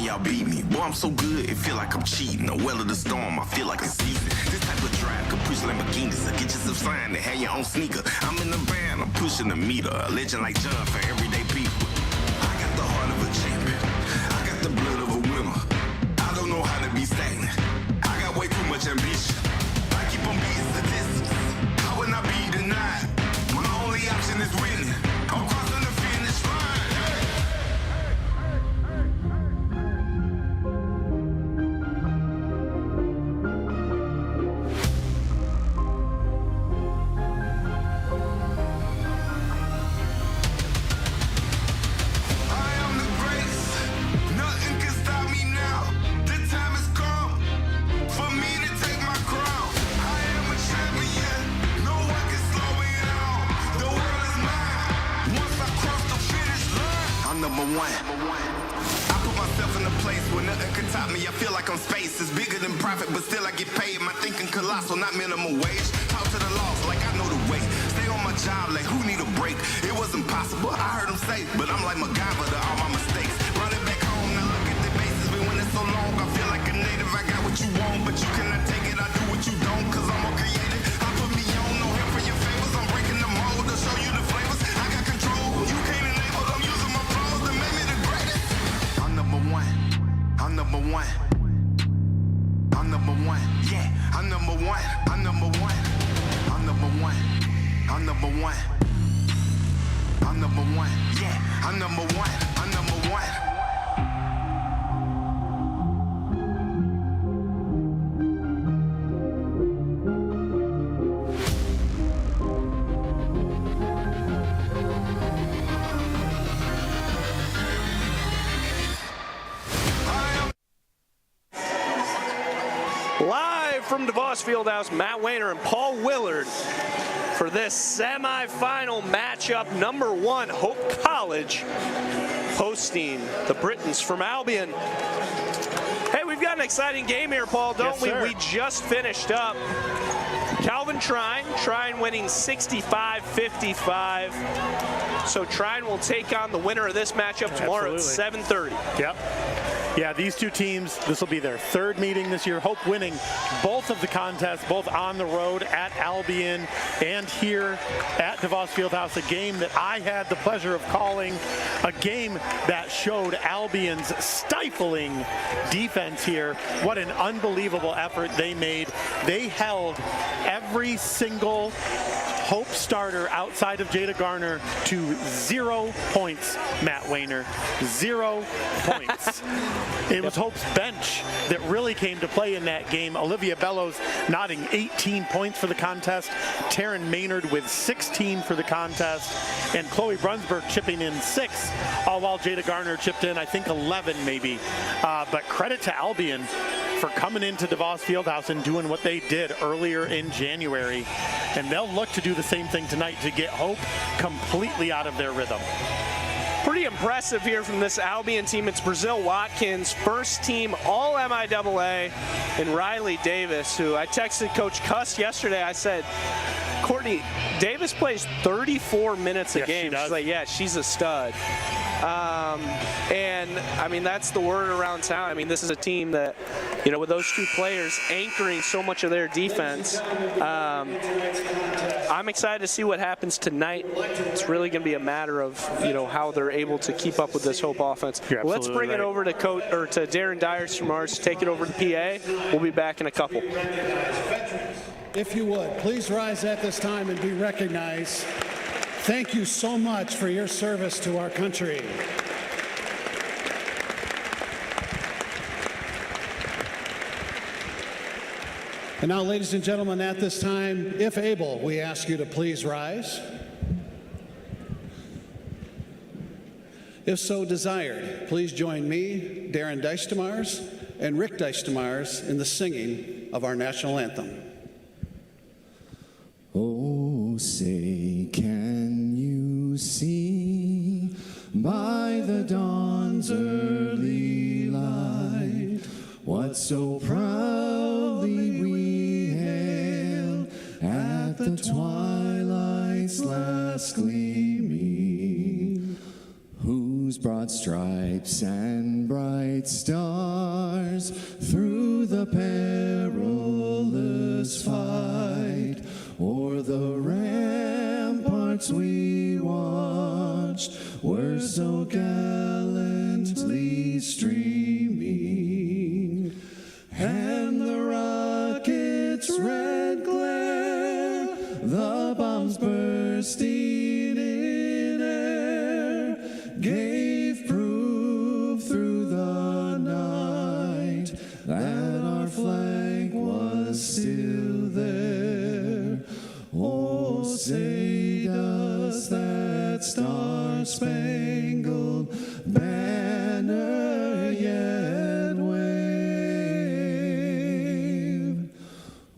y'all beat me. Boy, I'm so good, it feel like I'm cheating. A well of the storm, I feel like a season. This type of drive could push Lamborghinis. So get yourself signed and have your own sneaker. I'm in the van, I'm pushing the meter. A legend like John for everyday people. I got the heart of a champion. I got the blood of a winner. I don't know how to be stagnant. I got way too much ambition. I keep on beating statistics. How would I be denied? My only option is winning. I'm crossing the finish line. Number one. I put myself in a place where nothing can top me. I feel like I'm space. It's bigger than profit, but still I get paid. My thinking colossal, not minimum wage. Talk to the laws like I know the way. Stay on my job like who need a break? It wasn't possible, I heard them say, but I'm like MacGyver to all my mistakes. Running back home, now look at the bases. Been winning so long, I feel like a native. I got what you want, but you cannot take it. I do what you don't, cause I'm more creative. I put me on, no help for your favors. I'm breaking the mold to show you the flavors. I got control, you can't enable. I'm using my flaws to make me the greatest. I'm number one. I'm number one. I'm number one. Yeah, I'm number one. I'm number one. I'm number one. I'm number one. I'm number one. Yeah, I'm number one. I'm number one. Live from DeVos Fieldhouse, Matt Wayner and Paul Willard for this semifinal matchup. Number one, Hope College hosting the Britons from Albion. Hey, we've got an exciting game here, Paul, don't we? We just finished up. Calvin Trine winning 65-55. So Trine will take on the winner of this matchup tomorrow at 7:30. Yep. Yeah, these two teams, this will be their third meeting this year. Hope winning both of the contests, both on the road at Albion and here at DeVos Fieldhouse, a game that I had the pleasure of calling, a game that showed Albion's stifling defense here. What an unbelievable effort they made. They held every single Hope starter outside of Jada Garner to 0 points, Matt Wayner. 0 points. It was Hope's bench that really came to play in that game. Olivia Bellows nodding 18 points for the contest. Taryn Maynard with 16 for the contest. And Chloe Brunsberg chipping in 6, all while Jada Garner chipped in, I think, 11 maybe. But credit to Albion for coming into DeVos Fieldhouse and doing what they did earlier in January. And they'll look to do the same thing tonight to get Hope completely out of their rhythm. Pretty impressive here from this Albion team. It's Brazil Watkins, first team all MIAA, and Riley Davis, who I texted Coach Cuss yesterday. I said, Courtney, Davis plays 34 minutes a game. She's like, yeah, she's a stud. And I mean, that's the word around town. I mean, this is a team that, you know, with those two players anchoring so much of their defense, I'm excited to see what happens tonight. It's really going to be a matter of, you know, how they're able to keep up with this Hope offense. Let's bring it over to to Darren Dyers from ours to take it over to PA. We'll be back in a couple. If you would, please rise at this time and be recognized. Thank you so much for your service to our country. And now, ladies and gentlemen, at this time, if able, we ask you to please rise. If so desired, please join me, Darren Dijstemars, and Rick Dijstemars in the singing of our national anthem. Oh, say, can you see by the dawn's early light what so proudly we hailed at the twilight's last gleaming, whose broad stripes and bright stars through the perilous fight. O'er the ramparts we watched were so gallantly streaming, and the rocket's red glare, the bombs bursting in air, gave proof through the night that our flag was still there. Oh, say does that star-spangled banner yet wave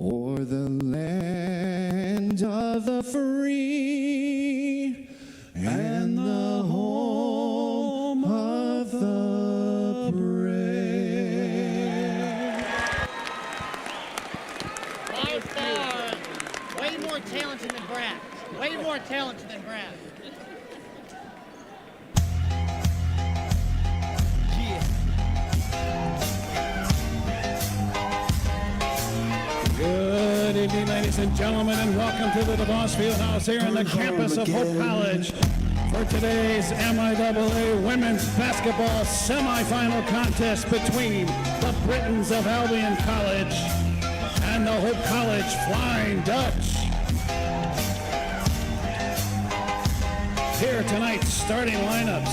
o'er the land of the free and the home of the brave? 5 stars. Way more talented than Brad. Way more talented than Brad. Good evening, ladies and gentlemen, and welcome to the DeVos Fieldhouse here on the campus of Hope College for today's MIAA women's basketball semifinal contest between the Britons of Albion College and the Hope College Flying Dutch. Here tonight's starting lineups.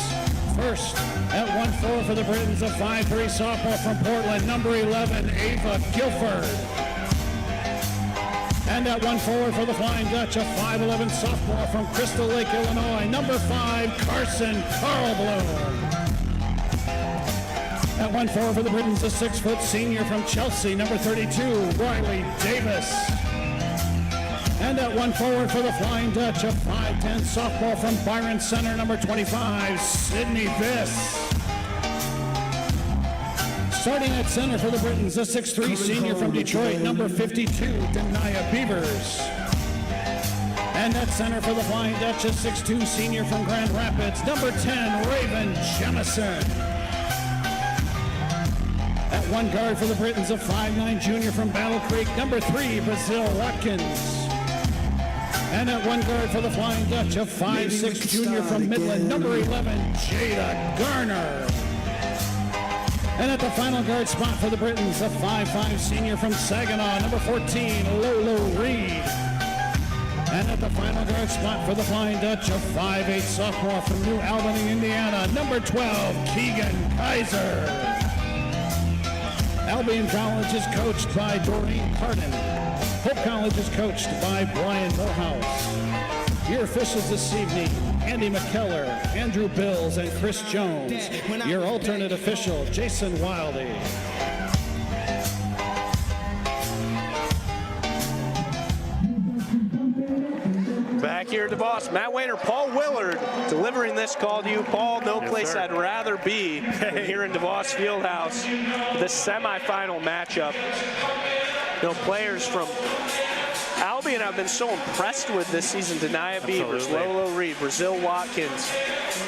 First, at 1-4 for the Britons, a 5'3" sophomore from Portland, number 11, Ava Guilford. And at 1-4 for the Flying Dutch, a 5'11" sophomore from Crystal Lake, Illinois, number 5, Carson Carlbloom. At 1-4 for the Britons, a 6-foot senior from Chelsea, number 32, Riley Davis. And at 1-4 for the Flying Dutch, a 5'10" sophomore from Byron Center, number 25, Sydney Viss. Starting at center for the Britons, a 6'3" senior from Detroit, number 52, Denia Beavers. And at center for the Flying Dutch, a 6'2" senior from Grand Rapids, number 10, Raven Jemison. At one guard for the Britons, a 5'9" junior from Battle Creek, number 3, Brazil Watkins. And at one guard for the Flying Dutch, a 5'6" junior from Midland, number 11, Jada Garner. And at the final guard spot for the Britons, a 5'5" senior from Saginaw, number 14, Lolo Reed. And at the final guard spot for the Flying Dutch, a 5'8" sophomore from New Albany, Indiana, number 12, Keegan Kaiser. Albion College is coached by Doreen Cardin. Hope College is coached by Brian Morehouse. Your officials this evening, Andy McKellar, Andrew Bills, and Chris Jones. Your alternate official, Jason Wildy. Back here at DeVos, Matt Wayner, Paul Willard delivering this call to you. Paul, no place I'd rather be than here in DeVos Fieldhouse for this semifinal matchup. You know, players from Albion I've been so impressed with this season. Denia Beavers, Lolo Reed, Brazil Watkins,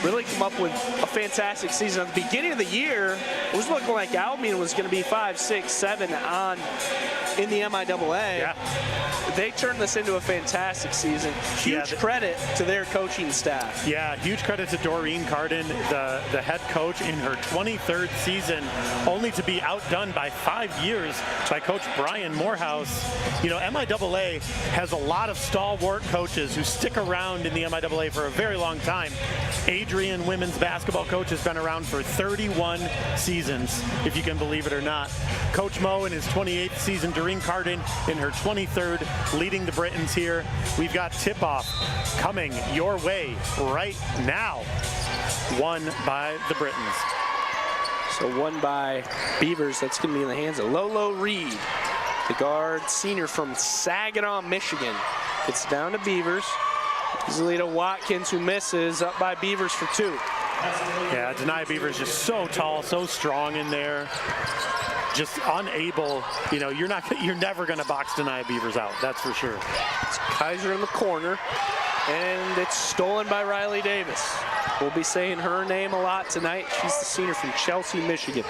really come up with a fantastic season. At the beginning of the year, it was looking like Albion was going to be 5, 6, 7 on in the MIAA. Yeah. They turned this into a fantastic season. Huge credit to their coaching staff. Yeah, huge credit to Doreen Cardin, the head coach in her 23rd season, only to be outdone by 5 years by Coach Brian Morehouse. You know, MIAA has a lot of stalwart coaches who stick around in the MIAA for a very long time. Adrian, women's basketball coach, has been around for 31 seasons, if you can believe it or not. Coach Mo in his 28th season, Doreen Cardin in her 23rd, leading the Britons here. We've got tip-off coming your way right now. Won by the Britons. So won by Beavers. That's going to be in the hands of Lolo Reed, the guard senior from Saginaw, Michigan. Gets down to Beavers. Zelita Watkins, who misses, up by Beavers for 2. Yeah, Denia Beavers just so tall, so strong in there. Just unable, you know, you're never going to box Denia Beavers out, that's for sure. It's Kaiser in the corner. and it's stolen by Riley Davis. We'll be saying her name a lot tonight. She's the senior from Chelsea, Michigan.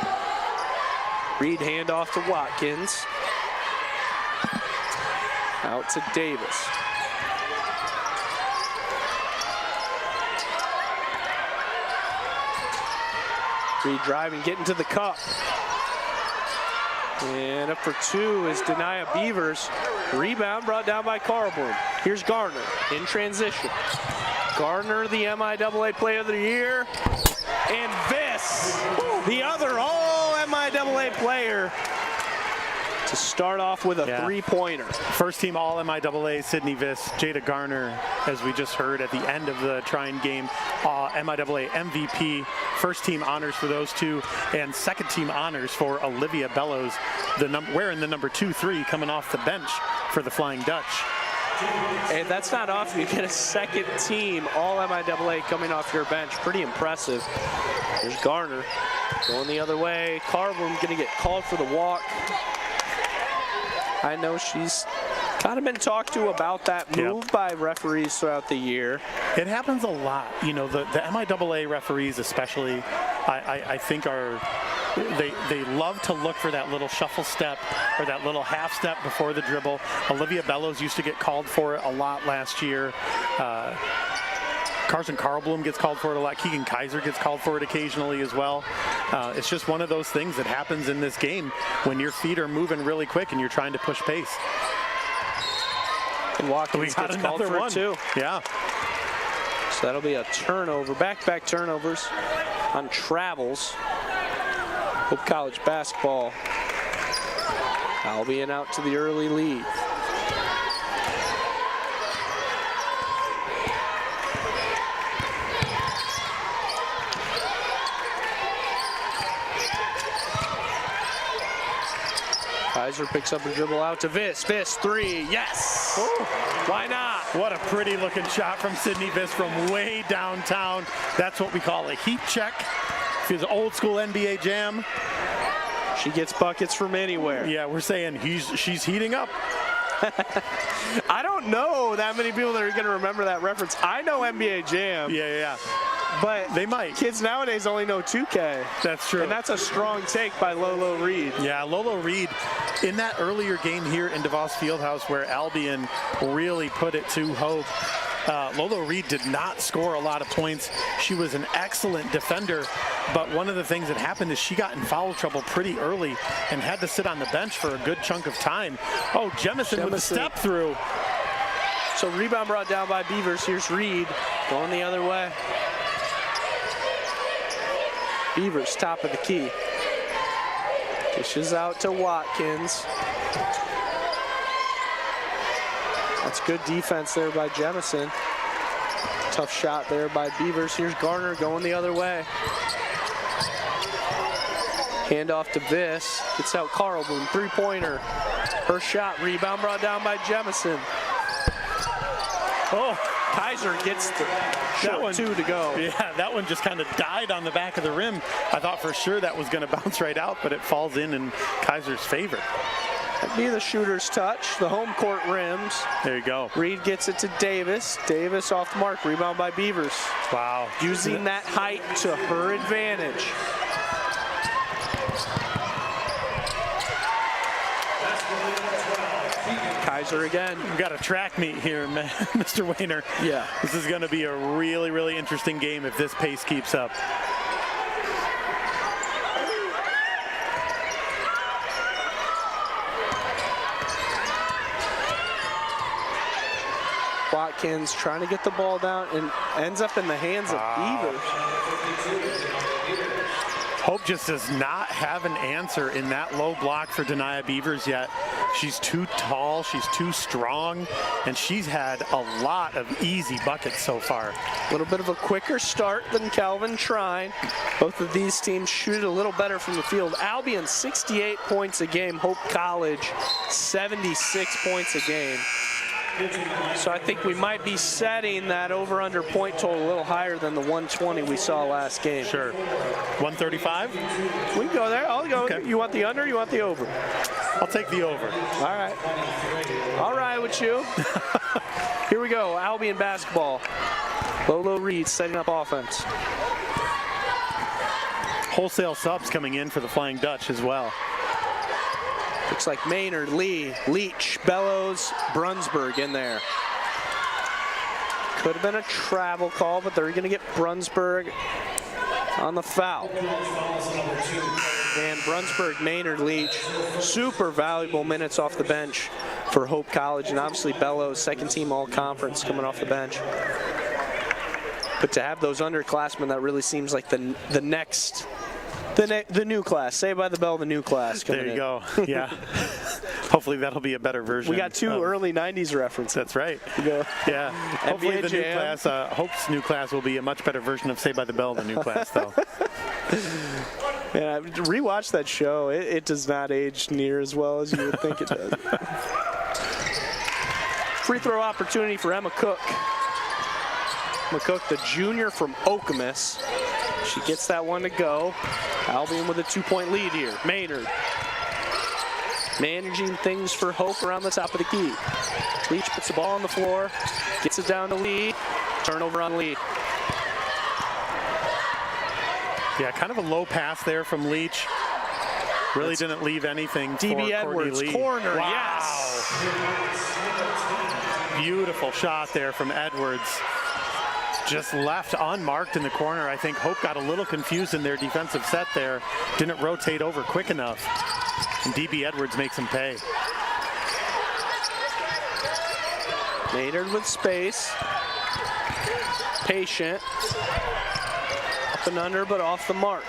Reed handoff to Watkins. Out to Davis. Reed driving, getting to the cup. And up for two is Denia Beavers. Rebound brought down by Carlborn. Here's Garner in transition. Garner, the MIAA Player of the Year. And Viss, the other all-MIAA player, to start off with a three-pointer. First team all-MIAA, Sydney Viss, Jada Garner, as we just heard at the end of the Trine game, MIAA MVP. First team honors for those two, and second team honors for Olivia Bellows, wearing the number 2-3, coming off the bench for the Flying Dutch. And that's not often you get a second team all-MIAA coming off your bench. Pretty impressive. There's Garner going the other way. Carlborn going to get called for the walk. I know she's kind of been talked to about that move by referees throughout the year. It happens a lot. You know, the MIAA referees especially, I think they love to look for that little shuffle step or that little half step before the dribble. Olivia Bellows used to get called for it a lot last year. Carson Carlblum gets called for it a lot. Keegan Kaiser gets called for it occasionally as well. It's just one of those things that happens in this game when your feet are moving really quick and you're trying to push pace. And Watkins gets called for it too. Yeah. So that'll be a turnover, back-to-back turnovers on travels. Hope College basketball. Albion out to the early lead. Kaiser picks up a dribble out to Viss. Viss, three, yes! Ooh. Why not? What a pretty looking shot from Sydney Viss from way downtown. That's what we call a heat check. Feels old school NBA jam. She gets buckets from anywhere. Yeah, we're saying she's heating up. I don't know that many people that are going to remember that reference. I know NBA Jam. Yeah. But they might. Kids nowadays only know 2K. That's true. And that's a strong take by Lolo Reed. Yeah, Lolo Reed, in that earlier game here in DeVos Fieldhouse where Albion really put it to Hope, Lolo Reed did not score a lot of points. She was an excellent defender, but one of the things that happened is she got in foul trouble pretty early and had to sit on the bench for a good chunk of time. Oh, Jemison with a step through. So rebound brought down by Beavers. Here's Reed going the other way. Beavers top of the key. Dishes out to Watkins. That's good defense there by Jemison. Tough shot there by Beavers. Here's Garner going the other way. Handoff to Viss. Gets out Carlborn. Three-pointer. Her shot. Rebound brought down by Jemison. Oh, Kaiser gets the shot. Two to go. Yeah, that one just kind of died on the back of the rim. I thought for sure that was going to bounce right out, but it falls in Kaiser's favor. That'd be the shooter's touch. The home court rims. There you go. Reed gets it to Davis. Davis off the mark. Rebound by Beavers. Wow. Using that height to her advantage. Kaiser again. We've got a track meet here, Mr. Wayner. Yeah. This is going to be a really, really interesting game if this pace keeps up. Watkins trying to get the ball down and ends up in the hands of Beavers. Hope just does not have an answer in that low block for Denia Beavers yet. She's too tall, she's too strong, and she's had a lot of easy buckets so far. A little bit of a quicker start than Calvin Trine. Both of these teams shoot a little better from the field. Albion 68 points a game. Hope College 76 points a game. So I think we might be setting that over-under point total a little higher than the 120 we saw last game. Sure. 135? We can go there. I'll go. Okay. You want the under or you want the over? I'll take the over. All right. All right with you. Here we go. Albion basketball. Lolo Reed setting up offense. Wholesale subs coming in for the Flying Dutch as well. Looks like Maynard, Lee, Leach, Bellows, Brunsberg in there. Could have been a travel call, but they're going to get Brunsberg on the foul. And Brunsberg, Maynard, Leach, super valuable minutes off the bench for Hope College, and obviously Bellows, second team all-conference coming off the bench. But to have those underclassmen, that really seems like the next, the new class. Saved by the Bell, the new class coming in. There you go. Yeah. Hopefully that'll be a better version. We got two early 90s references. That's right. Yeah. Hopefully the new class, Hope's new class will be a much better version of Saved by the Bell, the new class, though. Yeah, rewatch that show. It does not age near as well as you would think it does. Free throw opportunity for Emma Cook. Emma Cook, the junior from Okemos. She gets that one to go. Albion with a 2-point lead here. Maynard managing things for Hope around the top of the key. Leach puts the ball on the floor, gets it down to Lee. Turnover on Lee. Yeah, kind of a low pass there from Leach. Really didn't leave anything DB for Edwards, Lee. corner, Wow. yes. Beautiful shot there from Edwards. Just left unmarked in the corner. I think Hope got a little confused in their defensive set there. Didn't rotate over quick enough. And DB Edwards makes him pay. Maynard with space. Patient. Up and under, but off the mark.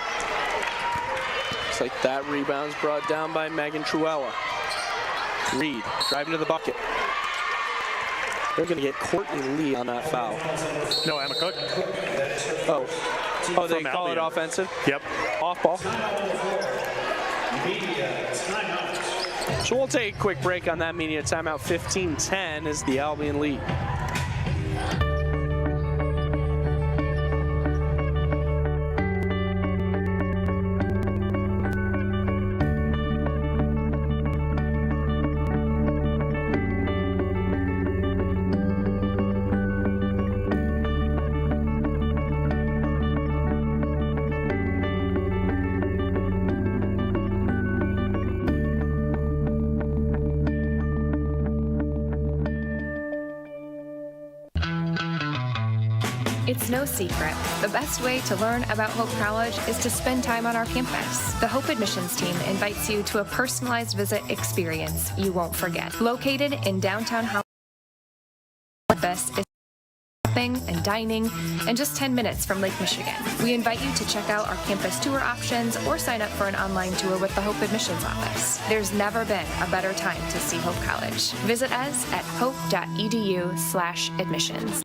Looks like that rebound's brought down by Megan Truella. Reed driving to the bucket. They're going to get Courtney Lee on that foul. No, Emma Cook. Oh, they From call it Albion. offensive? Yep. Off ball. So we'll take a quick break on that media timeout. 15-10 is the Albion lead. It's no secret. The best way to learn about Hope College is to spend time on our campus. The Hope admissions team invites you to a personalized visit experience you won't forget. Located in downtown Hollywood, campus is shopping and dining and just 10 minutes from Lake Michigan. We invite you to check out our campus tour options or sign up for an online tour with the Hope admissions office. There's never been a better time to see Hope College. Visit us at hope.edu/admissions.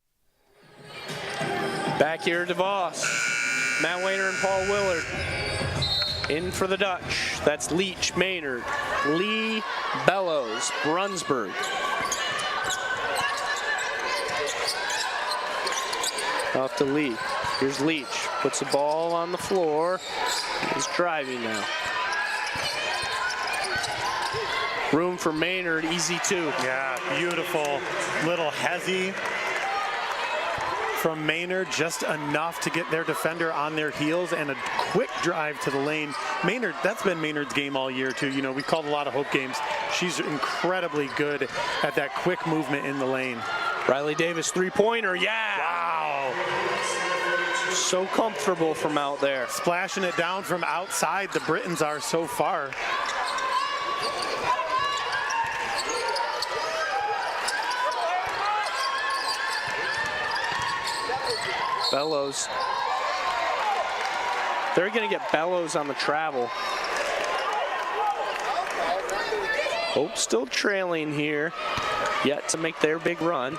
Back here at DeVos, Matt Wayner and Paul Willard. In for the Dutch. That's Leach, Maynard, Lee, Bellows, Brunsberg. Off to Lee. Here's Leach. Puts the ball on the floor. He's driving now. Room for Maynard, easy two. Yeah, beautiful little hezzy from Maynard, just enough to get their defender on their heels, and a quick drive to the lane. Maynard, that's been Maynard's game all year too. You know, we've called a lot of Hope games. She's incredibly good at that quick movement in the lane. Riley Davis, three-pointer, yeah! Wow. So comfortable from out there. Splashing it down from outside, the Britons are so far. Bellows. They're going to get Bellows on the travel. Hope still trailing here, yet to make their big run.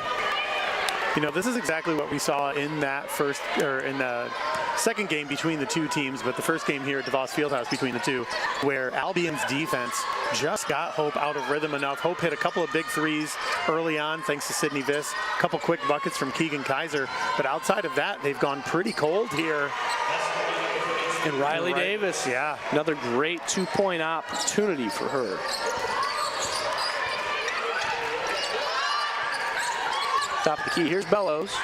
You know, this is exactly what we saw in that first, or in the second game between the two teams, but the first game here at DeVos Fieldhouse between the two, where Albion's defense just got Hope out of rhythm enough. Hope hit a couple of big threes early on, thanks to Sydney Viss, a couple quick buckets from Keegan Kaiser, but outside of that, they've gone pretty cold here. And Riley Davis, yeah, another great two-point opportunity for her. Top of the key, here's Bellows.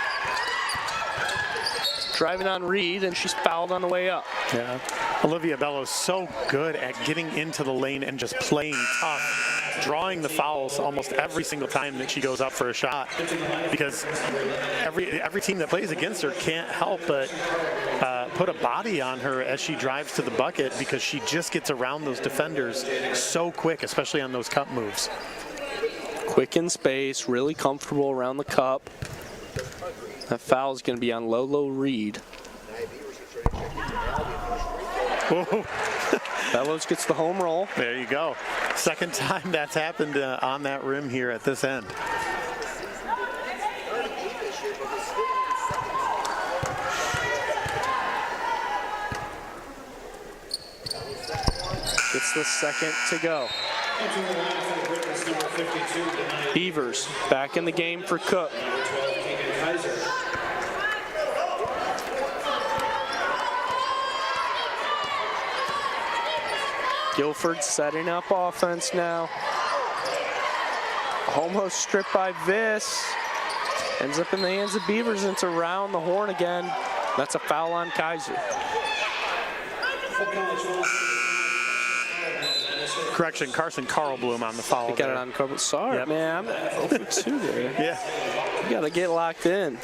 Driving on Reed, and she's fouled on the way up. Yeah, Olivia Bellows so good at getting into the lane and just playing tough, drawing the fouls almost every single time that she goes up for a shot, because every team that plays against her can't help but put a body on her as she drives to the bucket, because she just gets around those defenders so quick, especially on those cup moves. Quick in space, really comfortable around the cup. That foul is going to be on Lolo Reed. Whoa. Bellows gets the home roll. There you go. Second time that's happened on that rim here at this end. Gets the second to go. Beavers back in the game for Cook. Guilford setting up offense now. Almost stripped by Viss. Ends up in the hands of Beavers, and it's around the horn again. That's a foul on Kaiser. Correction, Carson Carlblum on the foul. He got it on Carlblum. Sorry, Yep. man. I'm 0 for 2 there. Yeah. You got to get locked in.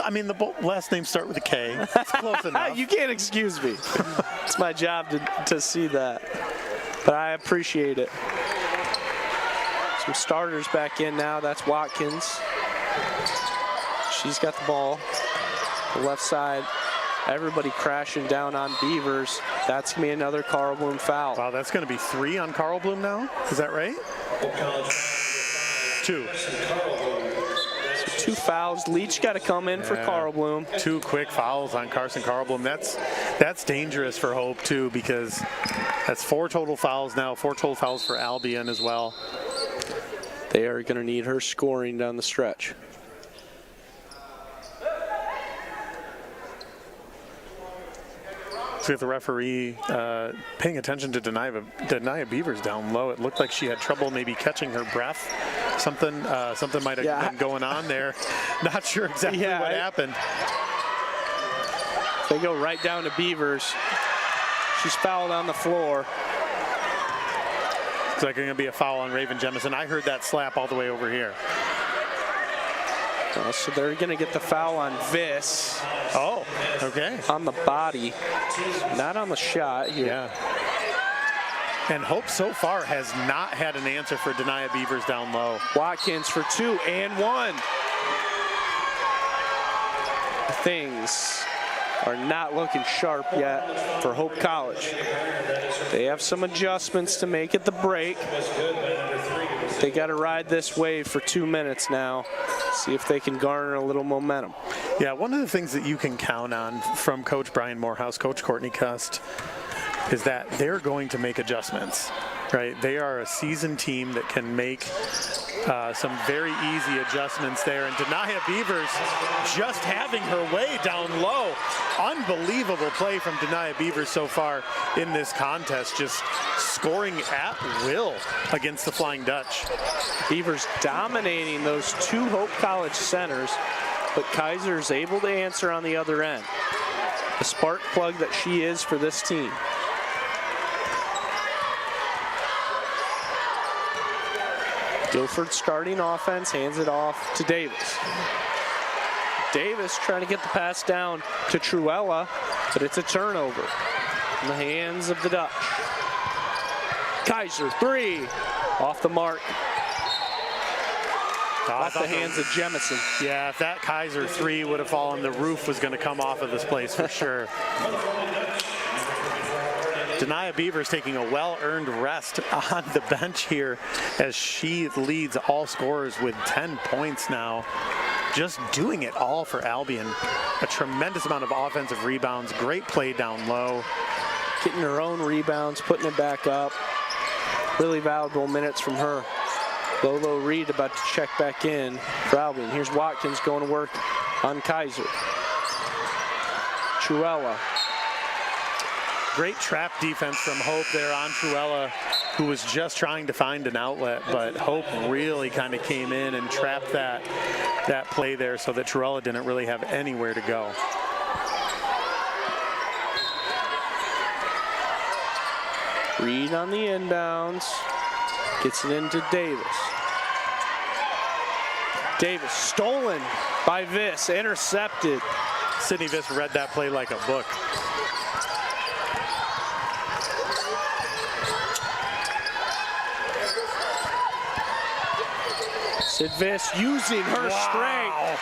I mean, the last names start with a K. It's close enough. You can't excuse me. It's my job to see that. But I appreciate it. Some starters back in now. That's Watkins. She's got the ball. The left side. Everybody crashing down on Beavers. That's going to be another Carlblum foul. Wow, that's going to be 3 on Carlblum now? Is that right? 2. So 2 fouls. Leach got to come in for Carlblum. 2 quick fouls on Carson Carlblum. That's dangerous for Hope, too, because that's 4 total fouls now. 4 total fouls for Albion as well. They are going to need her scoring down the stretch. See if the referee paying attention to Denia Beavers down low. It looked like she had trouble maybe catching her breath. Something might have been going on there. Not sure exactly what happened. They go right down to Beavers. She's fouled on the floor. Looks like it's going to be a foul on Raven Jemison. I heard that slap all the way over here. So they're going to get the foul on Viss. Oh, okay. On the body, not on the shot here. Yeah. And Hope so far has not had an answer for Denia Beavers down low. Watkins for 2 and 1. Things are not looking sharp yet for Hope College. They have some adjustments to make at the break. They got to ride this wave for 2 minutes now. See if they can garner a little momentum. Yeah, one of the things that you can count on from Coach Brian Morehouse, Coach Courtney Cust, is that they're going to make adjustments, right? They are a seasoned team that can make some very easy adjustments there. And Denia Beavers just having her way down low. Unbelievable play from Denia Beavers so far in this contest, just scoring at will against the Flying Dutch. Beavers dominating those 2 Hope College centers, but Kaiser's able to answer on the other end. The spark plug that she is for this team. Guilford starting offense, hands it off to Davis. Davis trying to get the pass down to Truella, but it's a turnover in the hands of the Dutch. Kaiser, 3, off the mark. Off the hands of Jemison. Yeah, if that Kaiser 3 would have fallen, the roof was going to come off of this place for sure. Denia Beavers taking a well-earned rest on the bench here as she leads all scorers with 10 points now. just doing it all for Albion. A tremendous amount of offensive rebounds, great play down low. Getting her own rebounds, putting it back up. Really valuable minutes from her. Lolo Reed about to check back in for Albion. Here's Watkins going to work on Kaiser. Truella. Great trap defense from Hope there on Truella, who was just trying to find an outlet, but Hope really kind of came in and trapped that play there so that Truella didn't really have anywhere to go. Reed on the inbounds. Gets it into Davis. Davis stolen by Viss, intercepted. Sydney Viss read that play like a book. Sid Viss using her strength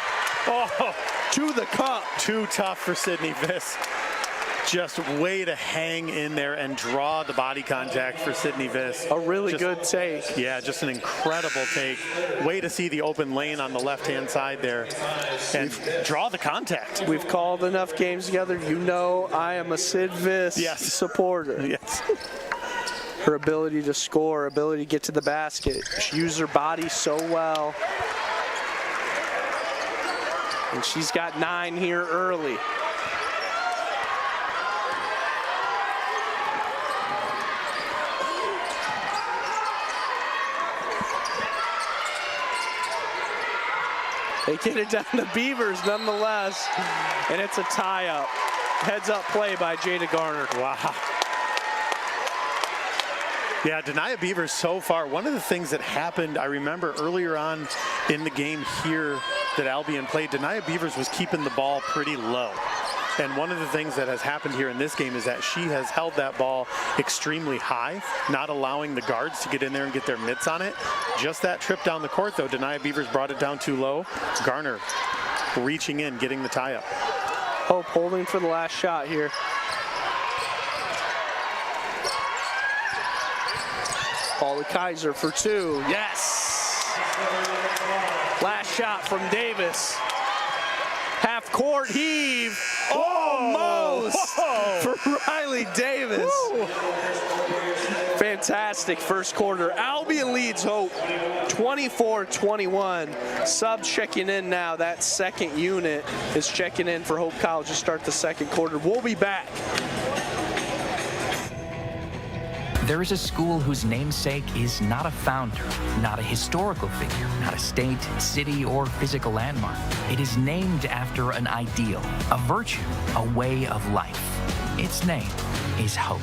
to the cup. Too tough for Sydney Viss. Just way to hang in there and draw the body contact for Sydney Viss. A really good take. Yeah, just an incredible take. Way to see the open lane on the left-hand side there and draw the contact. We've called enough games together. You know I am a Sid Viss supporter. Yes. Her ability to score, ability to get to the basket. She used her body so well. And she's got 9 here early. They get it down to Beavers nonetheless, and it's a tie-up. Heads-up play by Jada Garner. Wow. Yeah, Denia Beavers so far, one of the things that happened, I remember earlier on in the game here that Albion played, Denia Beavers was keeping the ball pretty low. And one of the things that has happened here in this game is that she has held that ball extremely high, not allowing the guards to get in there and get their mitts on it. Just that trip down the court, though, Denia Beavers brought it down too low. Garner reaching in, getting the tie-up. Hope holding for the last shot here. Paula Kaiser for 2. Yes! Last shot from Davis. Half court heave. Almost for Riley Davis. Whoa. Fantastic first quarter. Albion leads Hope 24-21. Sub checking in now. That second unit is checking in for Hope College to start the second quarter. We'll be back. There is a school whose namesake is not a founder, not a historical figure, not a state, city, or physical landmark. It is named after an ideal, a virtue, a way of life. Its name is Hope.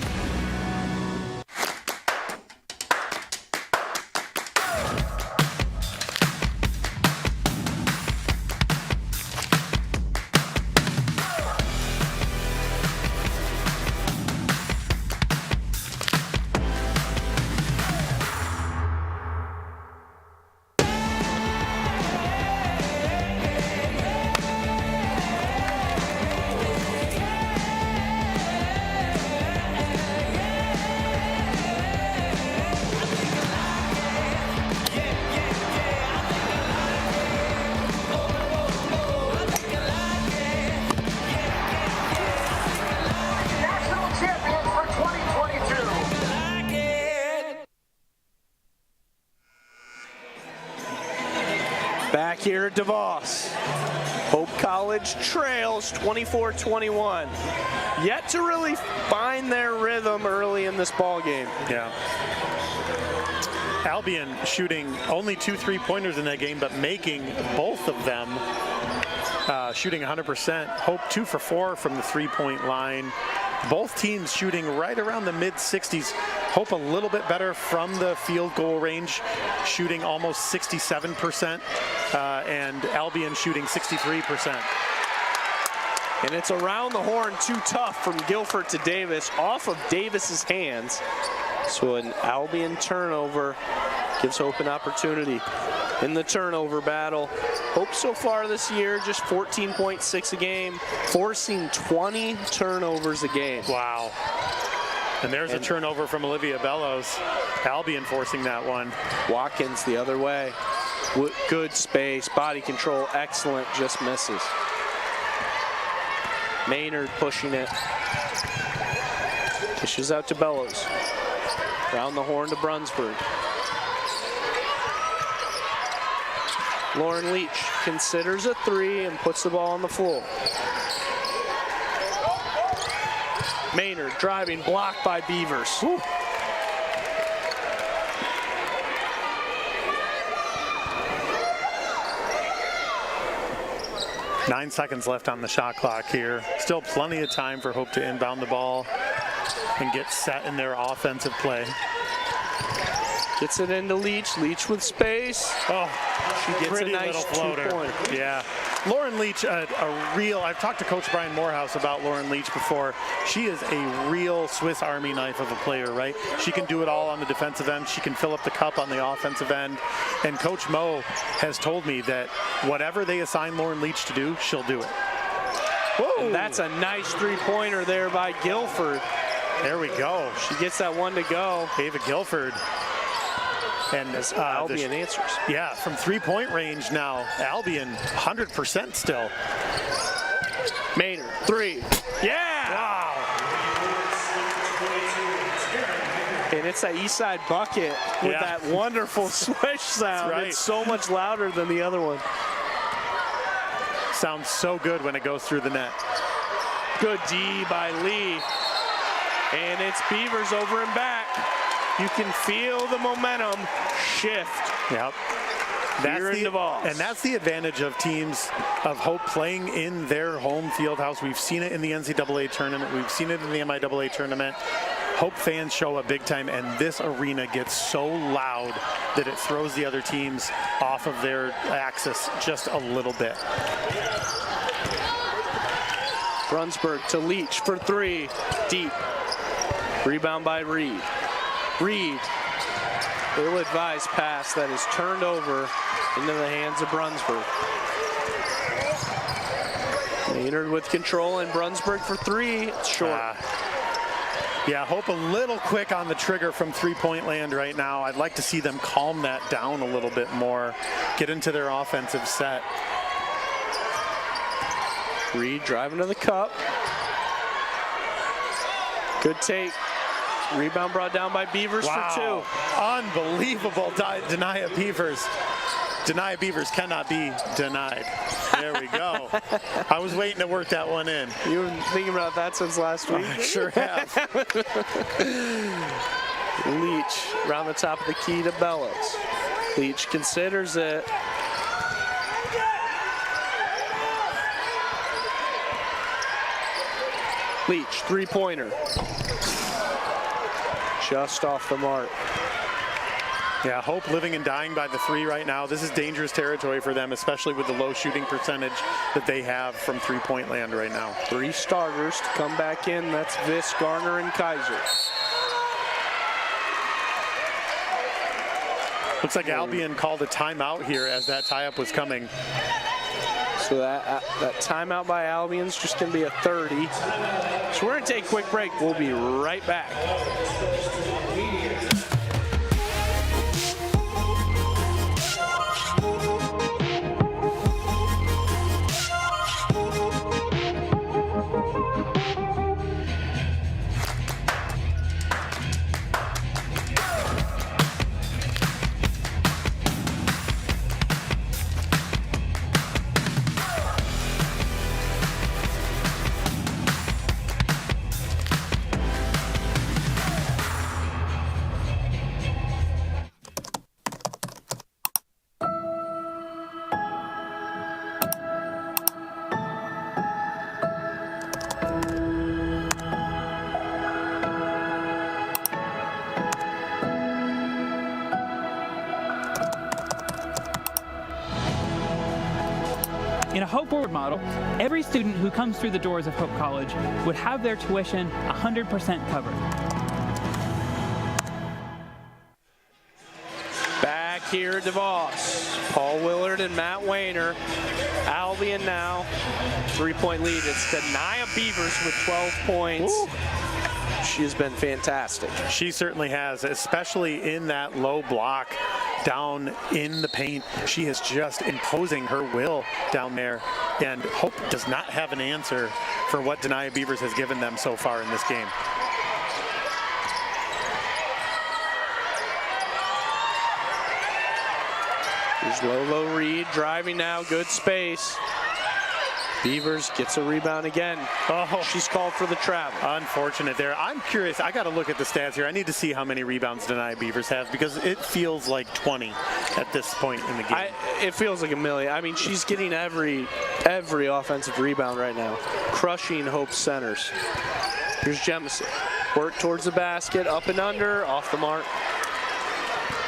Back here at DeVos. Hope College trails 24-21. Yet to really find their rhythm early in this ball game. Yeah. Albion shooting only 2 3-pointers in that game, but making both of them, shooting 100%. Hope 2 for 4 from the 3-point line. Both teams shooting right around the mid-60s. Hope a little bit better from the field goal range, shooting almost 67%, and Albion shooting 63%. And it's around the horn, too tough from Guilford to Davis, off of Davis's hands. So an Albion turnover gives Hope an opportunity in the turnover battle. Hope so far this year, just 14.6 a game, forcing 20 turnovers a game. Wow. And there's a turnover from Olivia Bellows. Albion forcing that one. Watkins the other way. Good space, body control, excellent, just misses. Maynard pushing it. Dishes out to Bellows. Round the horn to Brunsberg. Lauren Leach considers a 3 and puts the ball on the floor. Maynard driving, blocked by Beavers. Whew. Nine seconds left on the shot clock here. Still plenty of time for Hope to inbound the ball and get set in their offensive play. Gets it into Leach. Leach with space. Oh, she gets pretty a nice little floater. 2-point. Yeah. Lauren Leach, a real, I've talked to Coach Brian Morehouse about Lauren Leach before. She is a real Swiss Army knife of a player, right? She can do it all on the defensive end. She can fill up the cup on the offensive end. And Coach Mo has told me that whatever they assign Lauren Leach to do, she'll do it. Whoa. And that's a nice 3-pointer there by Guilford. There we go. She gets that one to go. Ava Guilford. And Albion answers. Yeah, from 3-point range now. Albion, 100% still. Maynard, 3. Yeah! Wow. And it's that east side bucket with that wonderful swish sound. Right. It's so much louder than the other one. Sounds so good when it goes through the net. Good D by Lee. And it's Beavers over and back. You can feel the momentum shift. Yep. And that's the advantage of teams of Hope playing in their home field house. We've seen it in the NCAA tournament. We've seen it in the MIAA tournament. Hope fans show up big time, and this arena gets so loud that it throws the other teams off of their axis just a little bit. Brunsberg to Leach for 3. Deep. Rebound by Reed. Reed, ill-advised pass that is turned over into the hands of Brunsberg. Maynard with control, and Brunsberg for 3. It's short. Yeah, Hope a little quick on the trigger from 3-point land right now. I'd like to see them calm that down a little bit more, get into their offensive set. Reed driving to the cup. Good take. Rebound brought down by Beavers for 2. Unbelievable Denia Beavers. Denia Beavers cannot be denied. There we go. I was waiting to work that one in. You were thinking about that since last week? I sure have. Leach around the top of the key to Bellows. Leach considers it. Leach, 3-pointer. Just off the mark. Yeah, Hope living and dying by the 3 right now. This is dangerous territory for them, especially with the low shooting percentage that they have from 3-point land right now. 3 starters to come back in. That's Viss, Garner, and Kaiser. Looks like Albion called a timeout here as that tie-up was coming. So that timeout by Albion is just going to be a 30. So we're going to take a quick break. We'll be right back. In a Hope Forward model, every student who comes through the doors of Hope College would have their tuition 100% covered. Back here at DeVos, Paul Willard and Matt Wayner. Albion now, 3-point lead. It's Denia Beavers with 12 points. Ooh. She has been fantastic. She certainly has, especially in that low block. down in the paint. She is just imposing her will down there, and Hope does not have an answer for what Denia Beavers has given them so far in this game. Here's Lolo Reed driving now, good space. Beavers gets a rebound again. Oh, she's called for the travel. Unfortunate there. I'm curious. I got to look at the stats here. I need to see how many rebounds Denia Beavers have, because it feels like 20 at this point in the game. It feels like a million. I mean, she's getting every offensive rebound right now, crushing Hope's centers. Here's Jemison. Work towards the basket, up and under, off the mark.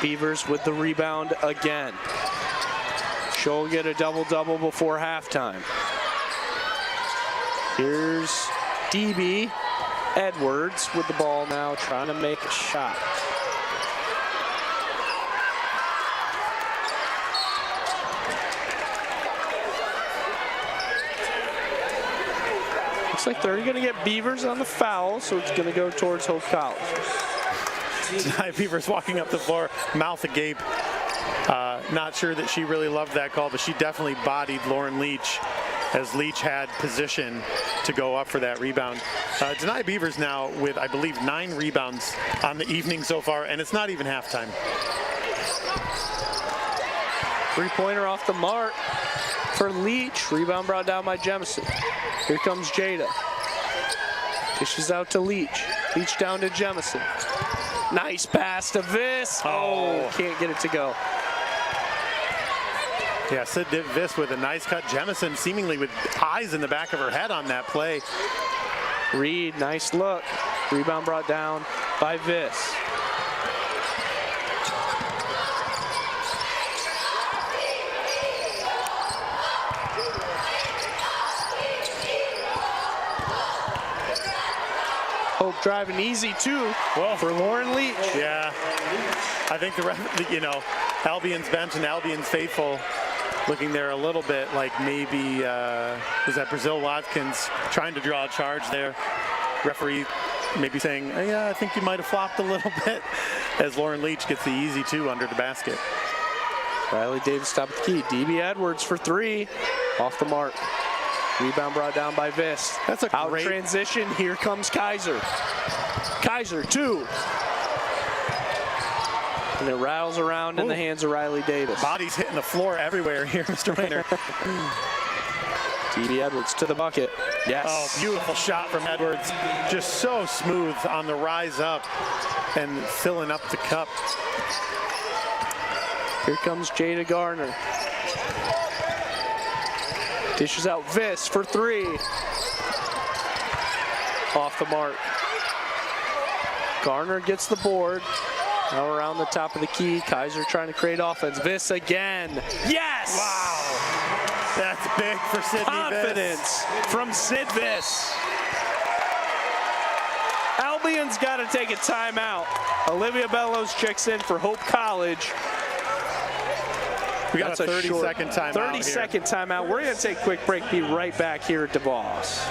Beavers with the rebound again. She'll get a double-double before halftime. Here's DB Edwards with the ball now, trying to make a shot. Looks like they're going to get Beavers on the foul, so it's going to go towards Hope College. Denia Beavers walking up the floor, mouth agape. Not sure that she really loved that call, but she definitely bodied Lauren Leach, as Leach had position to go up for that rebound. Denia Beavers now with, I believe, 9 rebounds on the evening so far, and it's not even halftime. Three-pointer off the mark for Leach. Rebound brought down by Jemison. Here comes Jada. Dishes out to Leach. Leach down to Jemison. Nice pass to Viss. Oh, can't get it to go. Yeah, Sid Viss with a nice cut. Jemison seemingly with eyes in the back of her head on that play. Reed, nice look. Rebound brought down by Viss. Hope driving easy too. Well, for Lauren Leach. Yeah, I think Albion's bench and Albion's faithful looking there a little bit like maybe was that Brazil Watkins trying to draw a charge there. Referee maybe saying, oh, yeah, I think you might have flopped a little bit, as Lauren Leach gets the easy 2 under the basket. Riley Davis top of the key. DB Edwards for 3, off the mark. Rebound brought down by Viss. That's a out great transition. Here comes Kaiser. Kaiser 2. And it rattles around in the hands of Riley Davis. Bodies hitting the floor everywhere here, Mr. Winter. DB Edwards to the bucket. Yes. Oh, beautiful shot from Edwards. Just so smooth on the rise up and filling up the cup. Here comes Jada Garner. Dishes out Viss for 3. Off the mark. Garner gets the board. Now around the top of the key. Kaiser trying to create offense. Viss again. Yes! Wow. That's big for Sydney Confidence from Sid Viss. Albion's got to take a timeout. Olivia Bellows checks in for Hope College. We got a 30-second timeout. 30-second timeout. We're going to take a quick break. Be right back here at DeVos.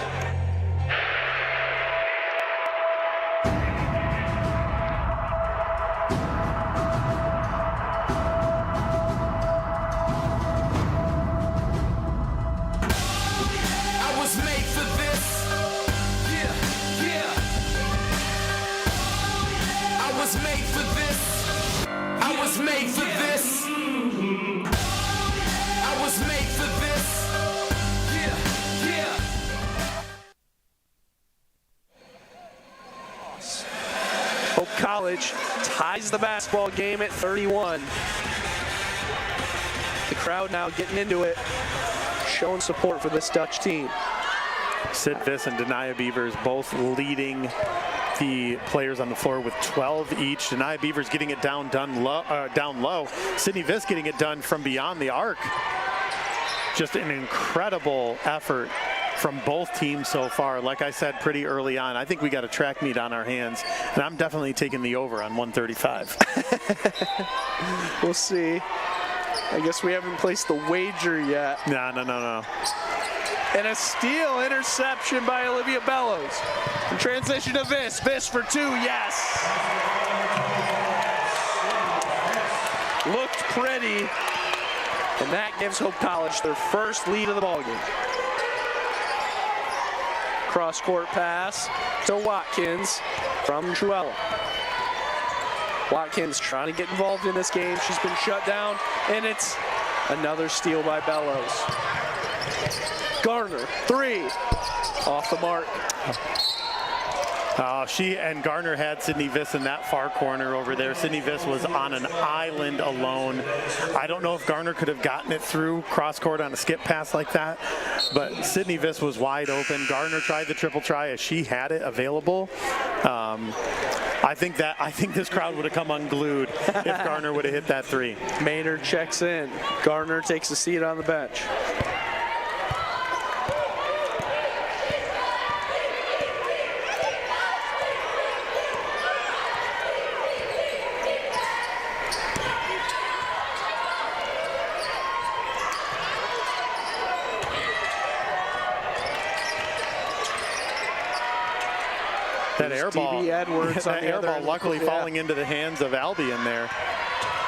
I was made for this. Yeah. I was made for this. I was made for this. I was made for this. Yeah. Hope College ties the basketball game at 31. The crowd now getting into it, showing support for this Dutch team. Sid Viss and Denia Beavers both leading the players on the floor with 12 each. Denia Beavers getting it down low. Sydney Viss getting it done from beyond the arc. Just an incredible effort from both teams so far. Like I said pretty early on, I think we got a track meet on our hands, and I'm definitely taking the over on 135. We'll see. I guess we haven't placed the wager yet. No. And a steal interception by Olivia Bellows. In transition to Viss. Viss for 2, yes. looked pretty, and that gives Hope College their first lead of the ballgame. Cross-court pass to Watkins from Truella. Watkins trying to get involved in this game. She's been shut down, and it's another steal by Bellows. Garner, 3, off the mark. She and Garner had Sydney Viss in that far corner over there. Sydney Viss was on an island alone. I don't know if Garner could have gotten it through cross court on a skip pass like that, but Sydney Viss was wide open. Garner tried the triple try as she had it available. I think this crowd would have come unglued if Garner would have hit that 3. Maynard checks in. Garner takes a seat on the bench. That air ball, Edwards that air ball luckily falling into the hands of Albion there.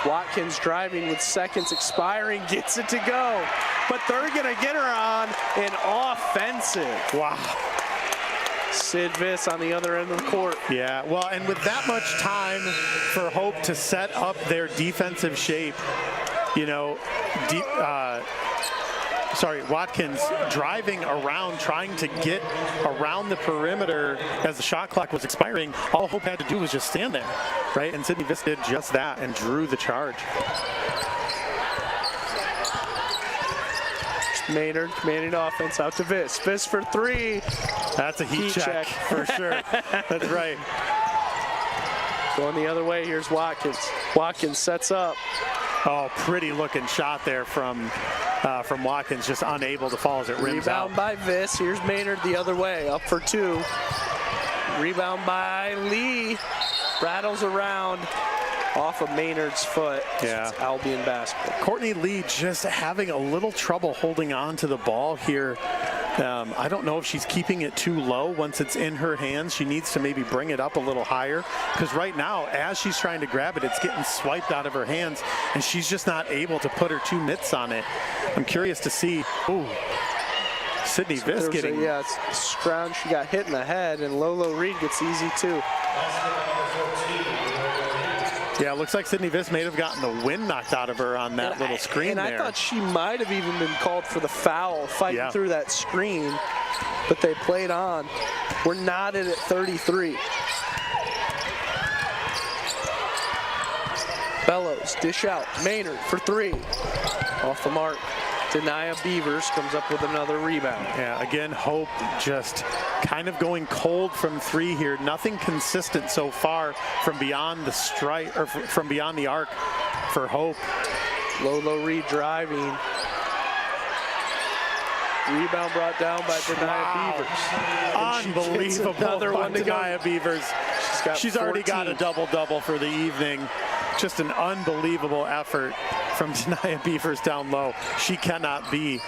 Watkins driving with seconds expiring, gets it to go. But they're going to get her on an offensive. Wow. Sid Viss on the other end of the court. Yeah, well, and with that much time for Hope to set up their defensive shape, you know, Watkins driving around, trying to get around the perimeter as the shot clock was expiring. All Hope had to do was just stand there, right? And Sydney Viss did just that and drew the charge. Maynard commanding offense out to Viss. Viss for 3. That's a heat check for sure. That's right. Going the other way, here's Watkins. Watkins sets up. Oh, pretty looking shot there from Watkins, just unable to fall as it rims Rebound out. by Viss. Here's Maynard the other way, up for 2. Rebound by Lee. Rattles around off of Maynard's foot. Yeah. It's Albion basketball. Courtney Lee just having a little trouble holding on to the ball here. I don't know if she's keeping it too low once it's in her hands. She needs to maybe bring it up a little higher, because right now, as she's trying to grab it, it's getting swiped out of her hands, and she's just not able to put her 2 mitts on it. I'm curious to see. Ooh, Sydney Viss getting. Scrounge. She got hit in the head, and Lolo Reed gets easy too. Yeah, it looks like Sydney Viss may have gotten the wind knocked out of her on that little screen there. And I thought she might have even been called for the foul, fighting through that screen, but they played on. We're knotted at 33. Bellows, dish out. Maynard for 3. Off the mark. Denia Beavers comes up with another rebound. Yeah, again, Hope just kind of going cold from 3 here. Nothing consistent so far from beyond the strike, or from beyond the arc for Hope. Lolo Reed driving. Rebound brought down by Denia Beavers. Unbelievable. Another one to Denia go. Beavers. She's already got a 14. double-double for the evening. Just an unbelievable effort from Denia Beavers down low. She cannot be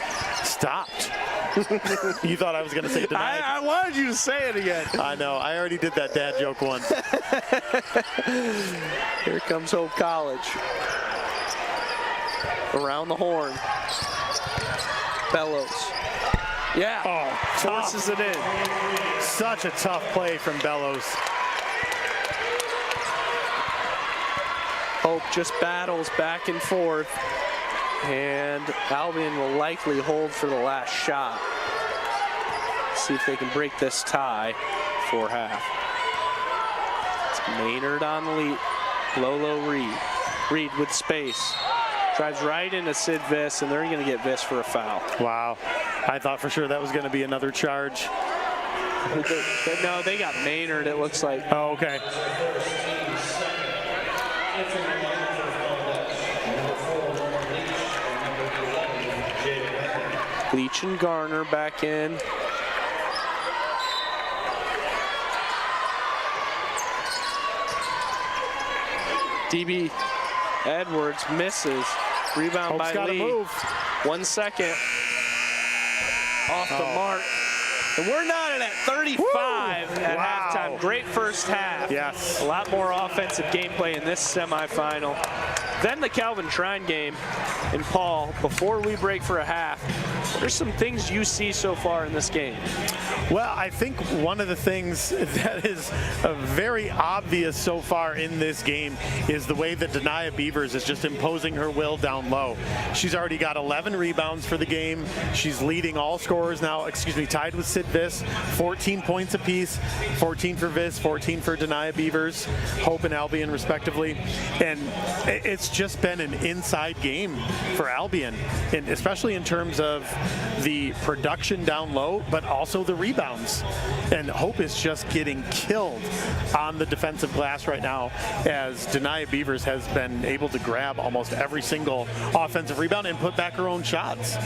stopped. You thought I was going to say Denia. I wanted you to say it again. I know. I already did that dad joke once. Here comes Hope College. Around the horn. Bellows. Yeah. Oh, forces it in. Such a tough play from Bellows. Hope just battles back and forth, and Albion will likely hold for the last shot. See if they can break this tie for half. It's Maynard on the lead. Lolo Reed. Reed with space. Drives right into Sid Viss, and they're going to get Viss for a foul. Wow. I thought for sure that was going to be another charge. No, they got Maynard, it looks like. Oh, okay. Leach and Garner back in. DB Edwards misses. Rebound Hope's by Lee. Move. 1 second. Off the mark. And we're knotted at 35 at halftime. Great first half. Yes. A lot more offensive gameplay in this semifinal. then the Calvin Trine game. And Paul, before we break for a half, what are some things you see so far in this game? Well, I think one of the things that is very obvious so far in this game is the way that Denia Beavers is just imposing her will down low. She's already got 11 rebounds for the game. She's leading all scorers now, tied with Sid Viss, 14 points apiece, 14 for Viss, 14 for Denia Beavers, Hope and Albion respectively. And it's just been an inside game for Albion, and especially in terms of the production down low, but also the rebounds. And Hope is just getting killed on the defensive glass right now, as Denia Beavers has been able to grab almost every single offensive rebound and put back her own shots.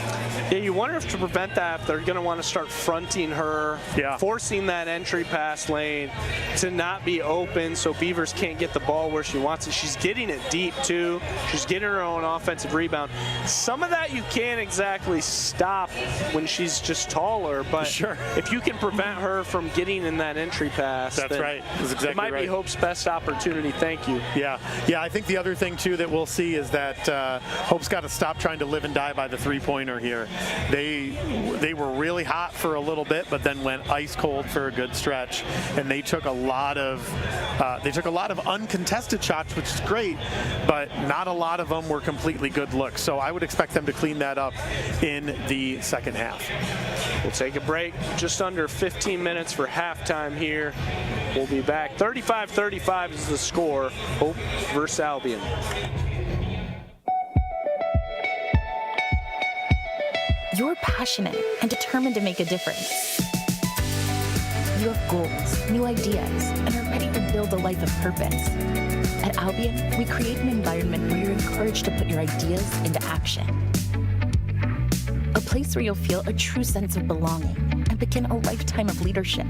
Yeah, you wonder if to prevent that, if they're going to want to start fronting her, forcing that entry pass lane to not be open so Beavers can't get the ball where she wants it. She's getting it deep too. She's getting her own offensive rebound. Some of that you can't exactly stop when she's just taller, but if you can prevent her from getting in that entry pass, that's right. That's exactly it might be Hope's best opportunity. Thank you. Yeah, I think the other thing too that we'll see is that Hope's got to stop trying to live and die by the three-pointer here. They were really hot for a little bit, but then went ice cold for a good stretch, and they took a lot of uncontested shots, which is great, but not a lot of them were completely good looks. So I would expect them to clean that up in the second half. We'll take a break. Just under 15 minutes for halftime here. We'll be back. 35-35 is the score. Hope versus Albion. You're passionate and determined to make a difference. You have goals, new ideas, and are ready to build a life of purpose. At Albion, we create an environment where you're encouraged to put your ideas into action. A place where you'll feel a true sense of belonging and begin a lifetime of leadership.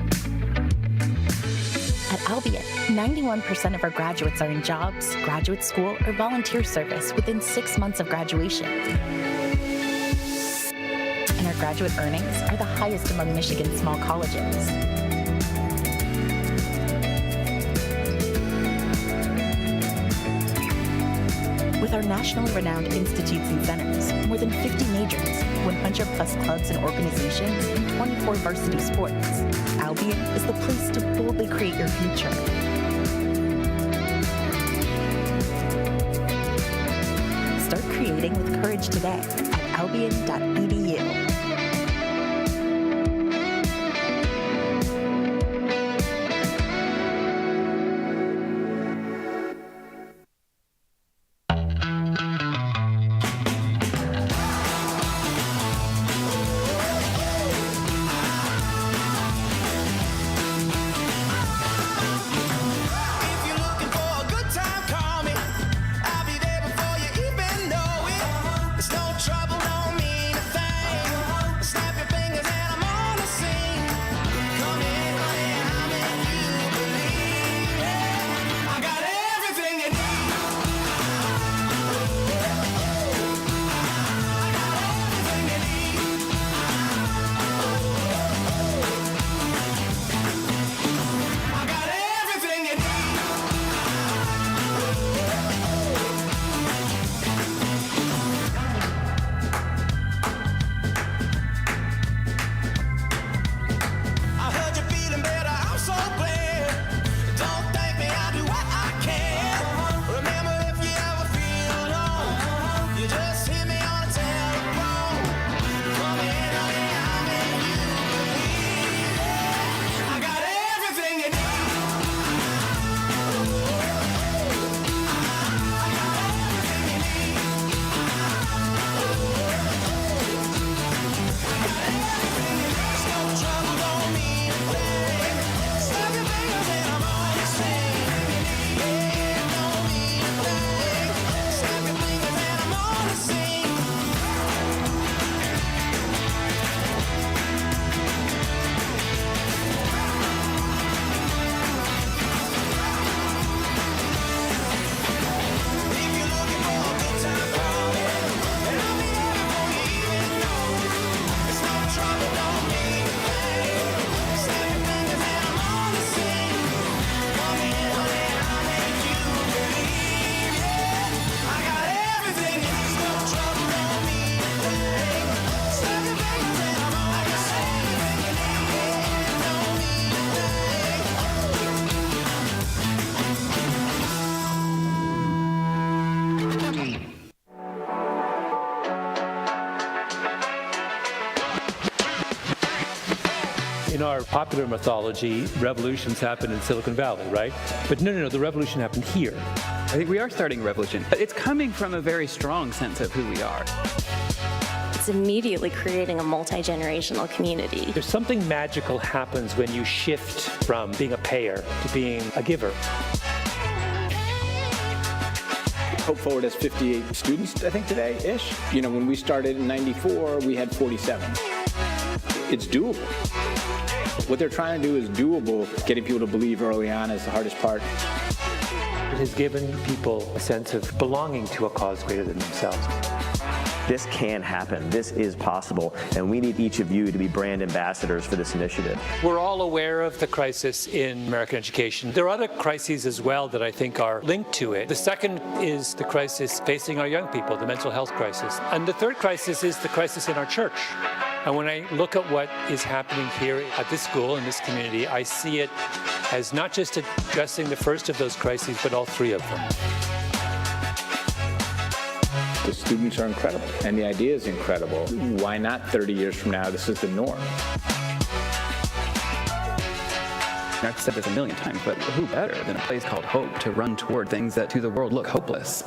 At Albion, 91% of our graduates are in jobs, graduate school, or volunteer service within 6 months of graduation. And our graduate earnings are the highest among Michigan's small colleges. With our nationally renowned institutes and centers, more than 50 majors, 100 plus clubs and organizations, and 24 varsity sports, Albion is the place to boldly create your future. Start creating with courage today at albion.edu. In our popular mythology, revolutions happen in Silicon Valley, right? But no, the revolution happened here. I think we are starting a revolution. It's coming from a very strong sense of who we are. It's immediately creating a multi-generational community. There's something magical happens when you shift from being a payer to being a giver. Hope Forward has 58 students, I think, today-ish. You know, when we started in '94, we had 47. It's doable. What they're trying to do is doable. Getting people to believe early on is the hardest part. It has given people a sense of belonging to a cause greater than themselves. This can happen. This is possible, and we need each of you to be brand ambassadors for this initiative. We're all aware of the crisis in American education. There are other crises as well that I think are linked to it. The second is the crisis facing our young people, the mental health crisis. And the third crisis is the crisis in our church. And when I look at what is happening here at this school, in this community, I see it as not just addressing the first of those crises, but all three of them. The students are incredible, and the idea is incredible. Why not 30 years from now, this is the norm? I've said this a million times, but who better than a place called Hope to run toward things that to the world look hopeless?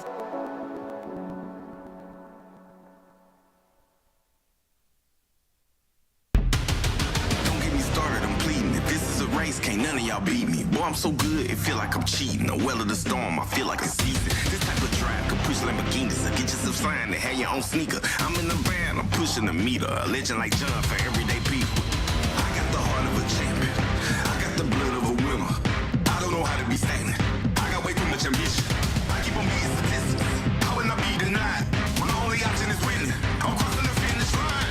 Don't get me started, I'm pleading. If this is a race, can't none of y'all beat me. Boy, I'm so good, it feel like I'm cheating. The well of the storm, I feel like a season. This type of drive could push Lamborghinis. So get yourself signed and have your own sneaker. I'm in the band, I'm pushing the meter. A legend like John for everyday people. I got the heart of a champion. I got the blood of a winner. I don't know how to be standing. I got way too much ambition. I keep on being statistics. I will not be denied. My only option is winning. I'm crossing the finish line.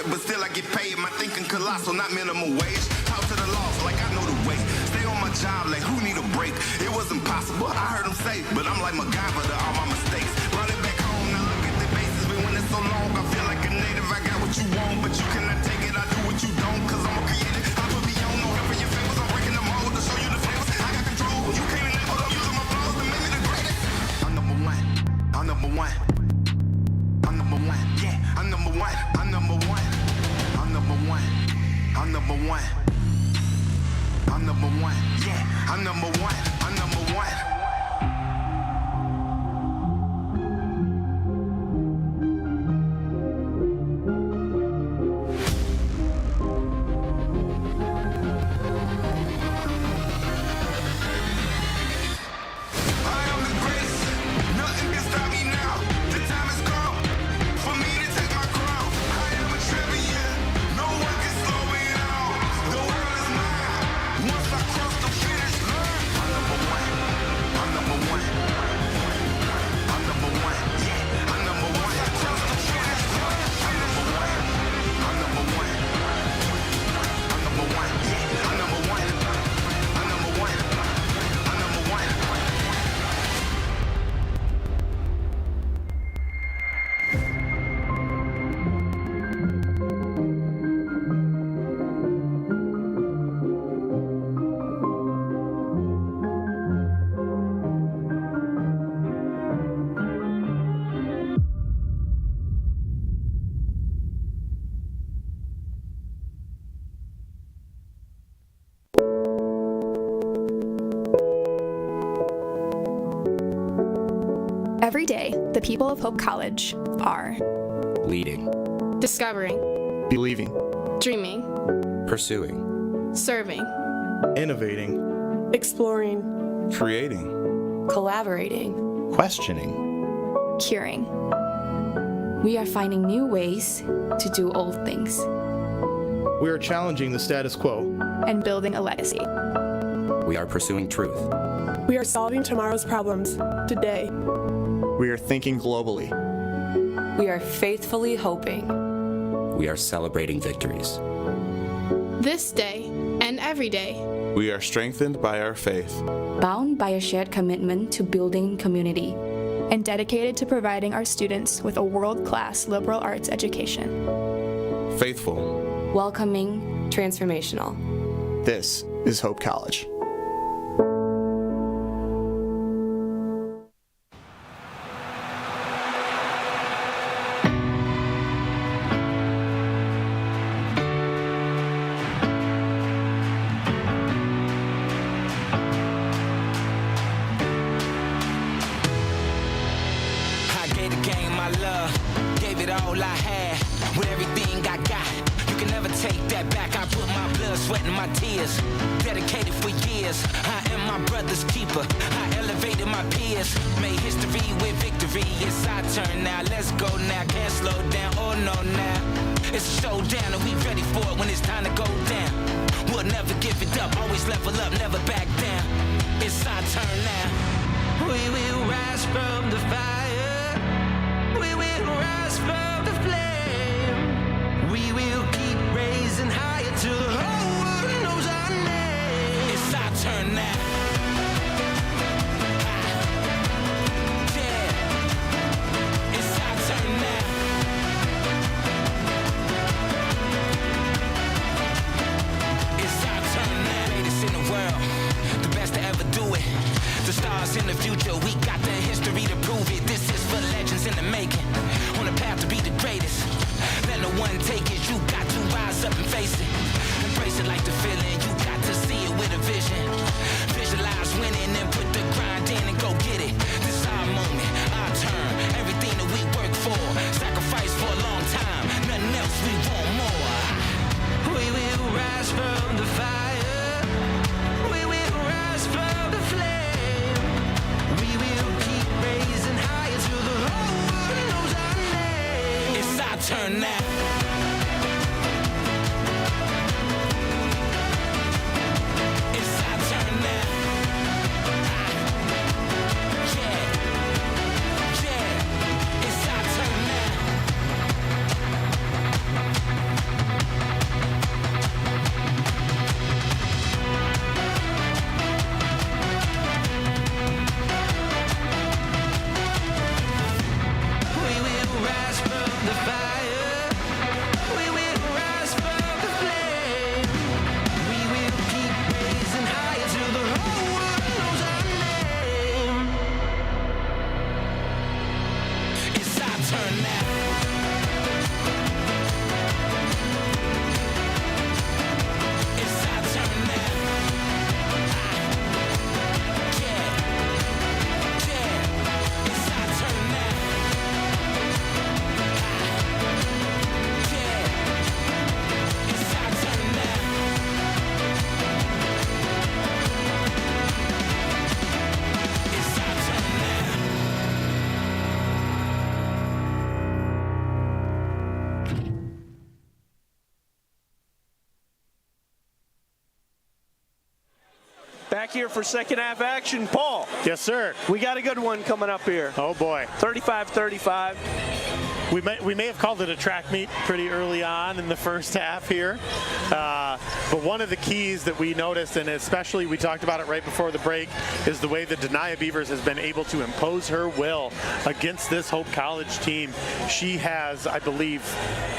But still I get paid. My thinking colossal, not minimum wage. Out to the loss, like I know the way. Stay on my job, like who need a break? It wasn't possible, I heard them say, but I'm like MacGyver to all my mistakes. Run it back home, now look at the bases. Been when it's so long, I feel like a native. I got what you want, but you cannot take it. I do what you don't, cause I'm a creator. I put beyond, no help in your favors. I'm breaking the mold to show you the flavors. I got control, you can't enable. I'm using my flaws to make me the greatest. I'm number one, I'm number one. I'm number one, yeah, I'm number one, I'm number one. I'm number one, I'm number one. I'm number one, yeah, I'm number one, I'm number one. Every day, the people of Hope College are leading, discovering, believing, dreaming, pursuing, serving, innovating, exploring, creating, collaborating, questioning, curing. We are finding new ways to do old things. We are challenging the status quo and building a legacy. We are pursuing truth. We are solving tomorrow's problems today. We are thinking globally. We are faithfully hoping. we are celebrating victories. This day and every day, we are strengthened by our faith, bound by a shared commitment to building community, and dedicated to providing our students with a world-class liberal arts education. Faithful, welcoming, transformational. This is Hope College. Back here for second half action. Paul. Yes, sir. We got a good one coming up here. Oh, boy. 35-35. We may have called it a track meet pretty early on in the first half here. But one of the keys that we noticed, and especially we talked about it right before the break, is the way that Denia Beavers has been able to impose her will against this Hope College team. She has, I believe,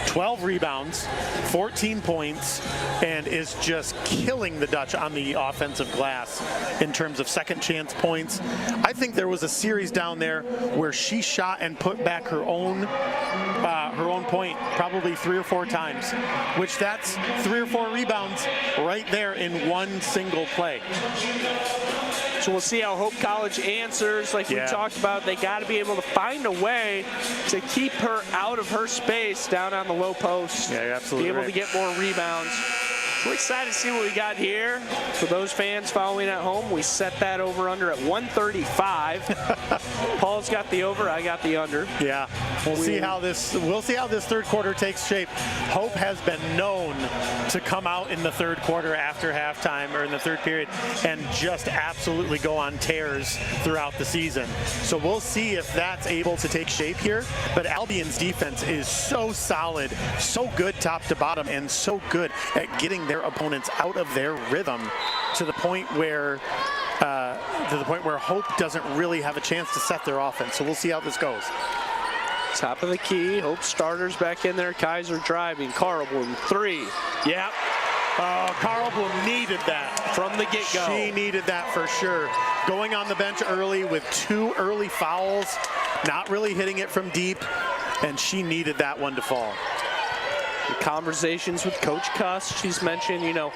12 rebounds, 14 points, and is just killing the Dutch on the offensive glass in terms of second chance points. I think there was a series down there where she shot and put back her own point probably 3 or 4 times, which that's 3 or 4 rebounds right there in one single play. So we'll see how Hope College answers. Like we talked about, they got to be able to find a way to keep her out of her space down on the low post. Yeah, you're absolutely be able right. to get more rebounds. We're excited to see what we got here. For those fans following at home, we set that over under at 135. Paul's got the over, I got the under. Yeah, we'll see how this third quarter takes shape. Hope has been known to come out in the third quarter after halftime or in the third period and just absolutely go on tears throughout the season. So we'll see if that's able to take shape here. But Albion's defense is so solid, so good top to bottom, and so good at getting their opponents out of their rhythm to the point where Hope doesn't really have a chance to set their offense. So we'll see how this goes. Top of the key, Hope starters back in there. Kaiser driving, Carlblum 3. Yep. Carlblum needed that. From the get-go. She needed that for sure. Going on the bench early with 2 early fouls, not really hitting it from deep, and she needed that one to fall. The conversations with Coach Cuss, she's mentioned, you know,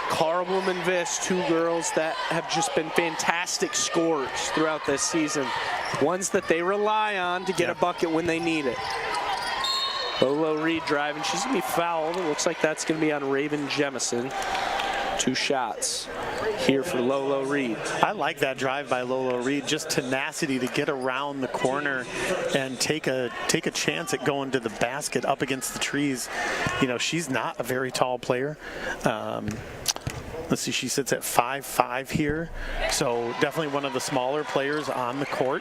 Carlblum and Viss, 2 girls that have just been fantastic scorers throughout this season. Ones that they rely on to get a bucket when they need it. Lolo Reed driving. She's going to be fouled. It looks like that's going to be on Raven Jemison. 2 shots here for Lolo Reed. I like that drive by Lolo Reed. Just tenacity to get around the corner and take a chance at going to the basket up against the trees. You know, she's not a very tall player. Let's see, she sits at 5'5" here, so definitely one of the smaller players on the court,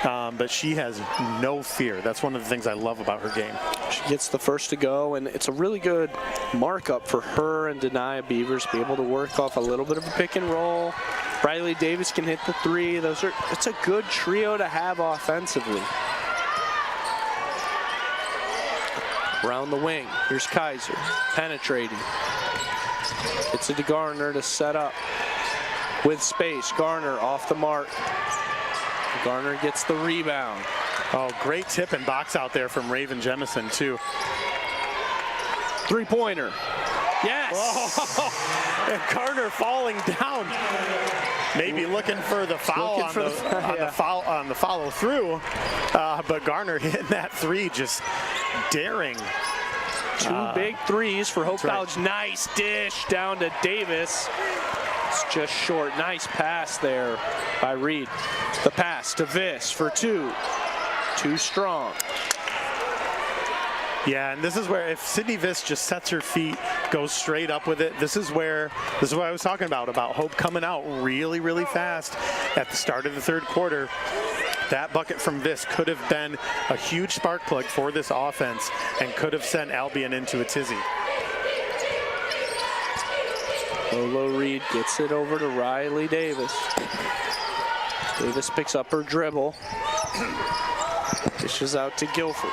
but she has no fear. That's one of the things I love about her game. She gets the first to go, and it's a really good markup for her and Denia Beavers to be able to work off a little bit of a pick and roll. Riley Davis can hit the 3. It's a good trio to have offensively. Around the wing, here's Kaiser, penetrating. It's a Garner to set up with space. Garner off the mark. Garner gets the rebound. Oh, great tip and box out there from Raven Jemison, too. 3-pointer. Yes! Oh, and Garner falling down. Maybe looking for the foul on the follow through, but Garner hitting that 3, just daring. 2 big threes for Hope College. Right. Nice dish down to Davis. It's just short. Nice pass there by Reed. The pass to Viss for 2. Too strong. Yeah, and this is where if Sydney Viss just sets her feet, goes straight up with it, this is what I was talking about Hope coming out really, really fast at the start of the third quarter. That bucket from Viss could have been a huge spark plug for this offense and could have sent Albion into a tizzy. Lolo Reed gets it over to Riley Davis. Davis picks up her dribble. Dishes out to Guilford.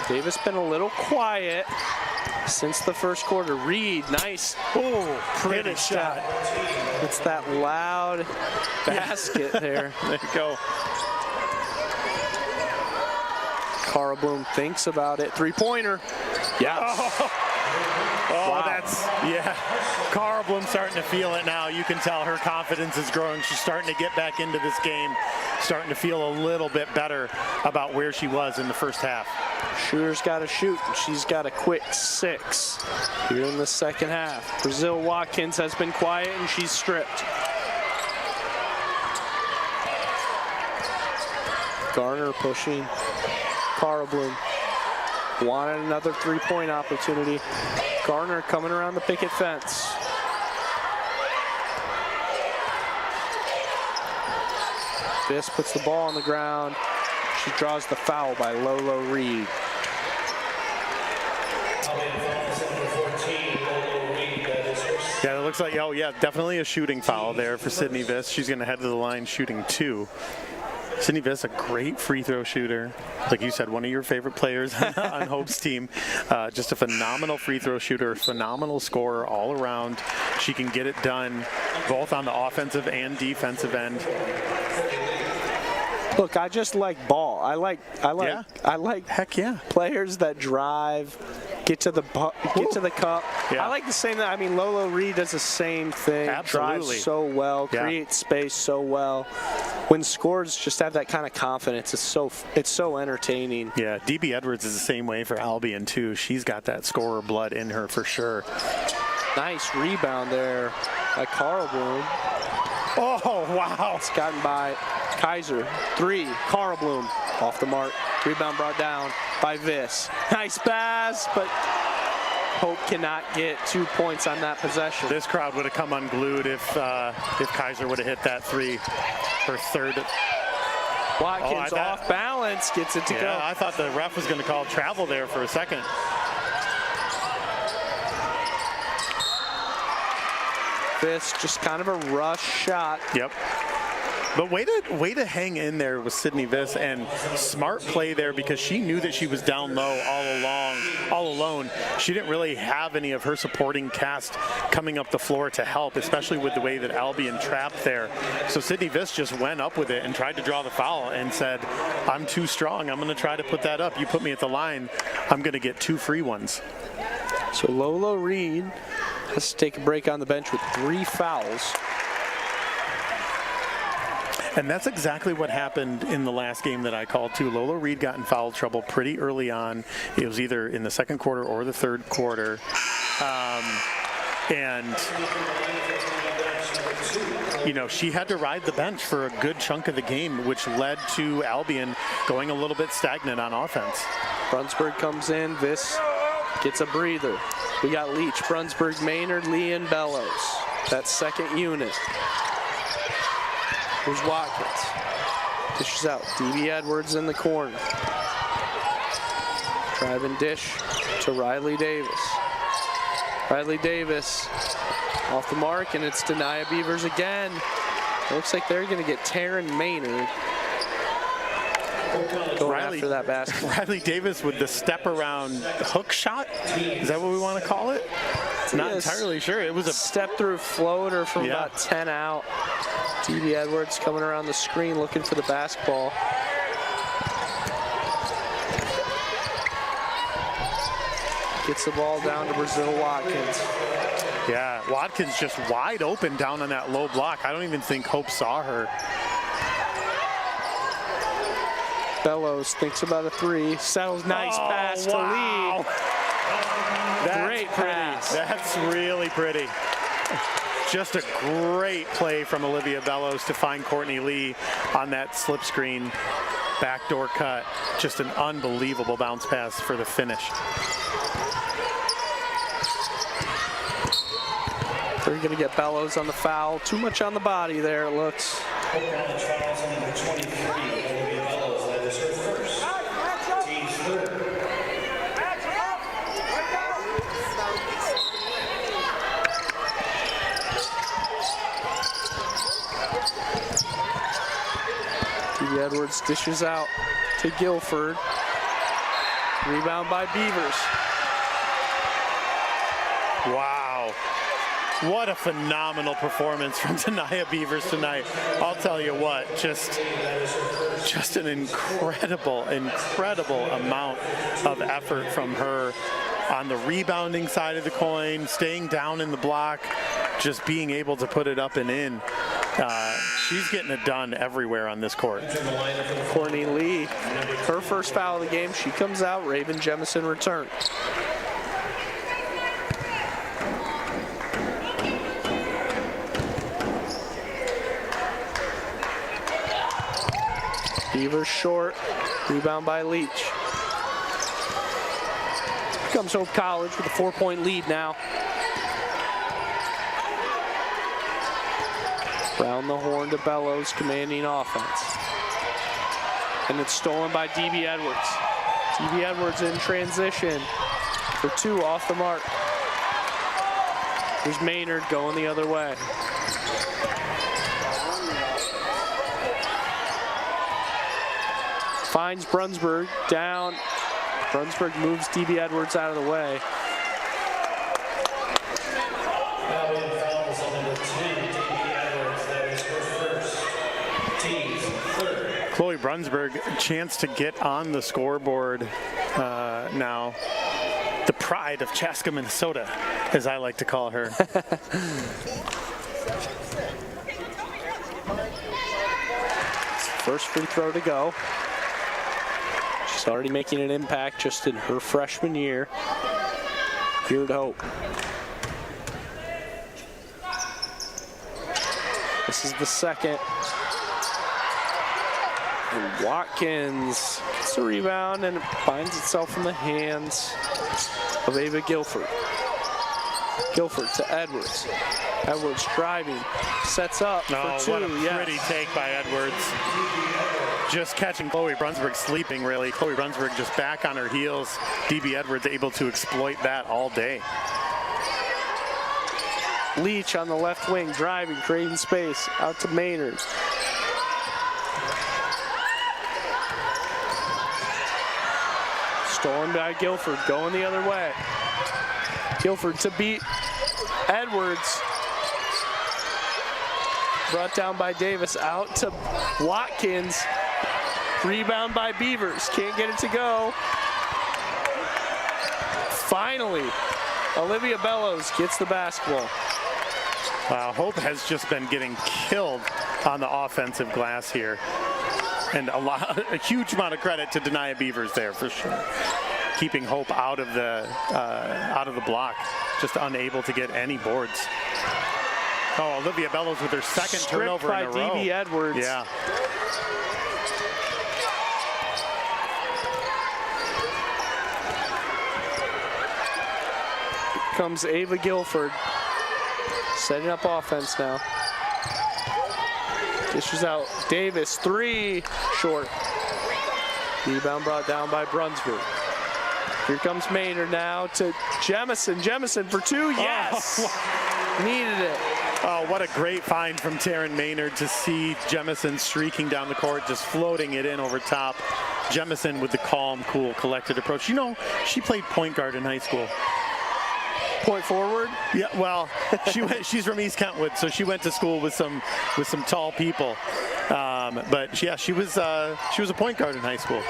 Davis been a little quiet since the first quarter. Reed, nice. Oh, pretty shot. It's that loud basket there. There you go. Carlblum thinks about it. 3-pointer. Yeah. Wow. Carlblum starting to feel it now. You can tell her confidence is growing. She's starting to get back into this game, starting to feel a little bit better about where she was in the first half. Shooter's got to shoot, and she's got a quick 6 here in the second half. Brazil Watkins has been quiet, and she's stripped. Garner pushing. Carlblum wanted another 3-point opportunity. Garner coming around the picket fence. Viss puts the ball on the ground. She draws the foul by Lolo Reed. Yeah, it looks like, oh yeah, definitely a shooting foul there for Sydney Viss. She's going to head to the line shooting 2. Sydney Viss, a great free throw shooter. Like you said, one of your favorite players on Hope's team. Just a phenomenal free throw shooter, phenomenal scorer all around. She can get it done both on the offensive and defensive end. Look, I just like ball. I like heck yeah, players that drive, get to the cup. Yeah. I like the same. I mean, Lolo Reed does the same thing. Absolutely. Drives so well, creates space so well. When scores just have that kind of confidence, it's so entertaining. Yeah, DB Edwards is the same way for Albion too. She's got that scorer blood in her for sure. Nice rebound there by Carl Bloom. Oh, wow. It's gotten by Kaiser. 3, Carl Bloom off the mark. Rebound brought down by Viss. Nice pass, but Hope cannot get 2 points on that possession. This crowd would have come unglued if Kaiser would have hit that 3, her third. Watkins off balance, gets it to go. I thought the ref was going to call travel there for a second. This just kind of a rush shot. Yep. But way to hang in there with Sydney Viss, and smart play there because she knew that she was down low all alone. She didn't really have any of her supporting cast coming up the floor to help, especially with the way that Albion trapped there. So Sydney Viss just went up with it and tried to draw the foul and said, I'm too strong. I'm going to try to put that up. You put me at the line, I'm going to get 2 free ones. So Lola Reed has to take a break on the bench with 3 fouls. And that's exactly what happened in the last game that I called too. Lola Reed got in foul trouble pretty early on. It was either in the second quarter or the third quarter. And you know, she had to ride the bench for a good chunk of the game, which led to Albion going a little bit stagnant on offense. Brunsberg comes in, Viss gets a breather. We got Leach, Brunsberg, Maynard, Lee, and Bellows. That second unit. Here's Watkins. Dishes out. D.B. Edwards in the corner. Drive and dish to Riley Davis. Riley Davis off the mark, and it's Denia Beavers again. It looks like they're going to get Taryn Maynard going after that basket. Riley Davis with the step around hook shot. Is that what we want to call it? Not entirely sure. It was a step through floater from about 10 out. D.B. Edwards coming around the screen looking for the basketball. Gets the ball down to Brazil Watkins. Yeah, Watkins just wide open down on that low block. I don't even think Hope saw her. Bellows thinks about a 3. Settles, nice pass to Lee. Great pass. That's really pretty. Just a great play from Olivia Bellows to find Courtney Lee on that slip screen backdoor cut. Just an unbelievable bounce pass for the finish. They're going to get Bellows on the foul. Too much on the body there, it looks. Edwards dishes out to Guilford. Rebound by Beavers. Wow. What a phenomenal performance from Denia Beavers tonight. I'll tell you what, just an incredible amount of effort from her on the rebounding side of the coin, staying down in the block, just being able to put it up and in. She's getting it done everywhere on this court. Courtney Lee, her first foul of the game. She comes out. Raven Jemison returns. Beavers short. Rebound by Leach. Here comes Hope College with a 4-point lead now. Round the horn to Bellows, commanding offense. And it's stolen by D.B. Edwards. D.B. Edwards in transition for 2 off the mark. There's Maynard going the other way. Finds Brunsberg down. Brunsberg moves D.B. Edwards out of the way. Chloe Brunsberg, a chance to get on the scoreboard now. The pride of Chaska, Minnesota, as I like to call her. First free throw to go. She's already making an impact just in her freshman year here at Hope. This is the second. And Watkins gets the rebound, and it finds itself in the hands of Ava Guilford. Guilford to Edwards. Edwards driving, sets up for two. What a pretty take by Edwards. Just catching Chloe Brunswick sleeping, really. Chloe Brunswick just back on her heels. DB Edwards able to exploit that all day. Leach on the left wing, driving, creating space, out to Maynard. Stolen by Guilford, going the other way. Guilford to beat Edwards. Brought down by Davis, out to Watkins. Rebound by Beavers, can't get it to go. Finally, Olivia Bellows gets the basketball. Wow, Hope has just been getting killed on the offensive glass here. And a huge amount of credit to Denia Beavers there for sure. Keeping Hope out of the block, just unable to get any boards. Oh, Olivia Bellows with her second turnover in a row. Stripped by DB Edwards. Yeah. Here comes Ava Guilford, setting up offense now. Dishes out Davis, three, short. Rebound brought down by Brunswick. Here comes Maynard now to Jemison. Jemison for two, yes! Oh. Needed it. Oh, what a great find from Taryn Maynard to see Jemison streaking down the court, just floating it in over top. Jemison with the calm, cool, collected approach. You know, she played point guard in high school. Point forward? Yeah, well, she's from East Kentwood, so she went to school with some tall people. But yeah, she was a point guard in high school.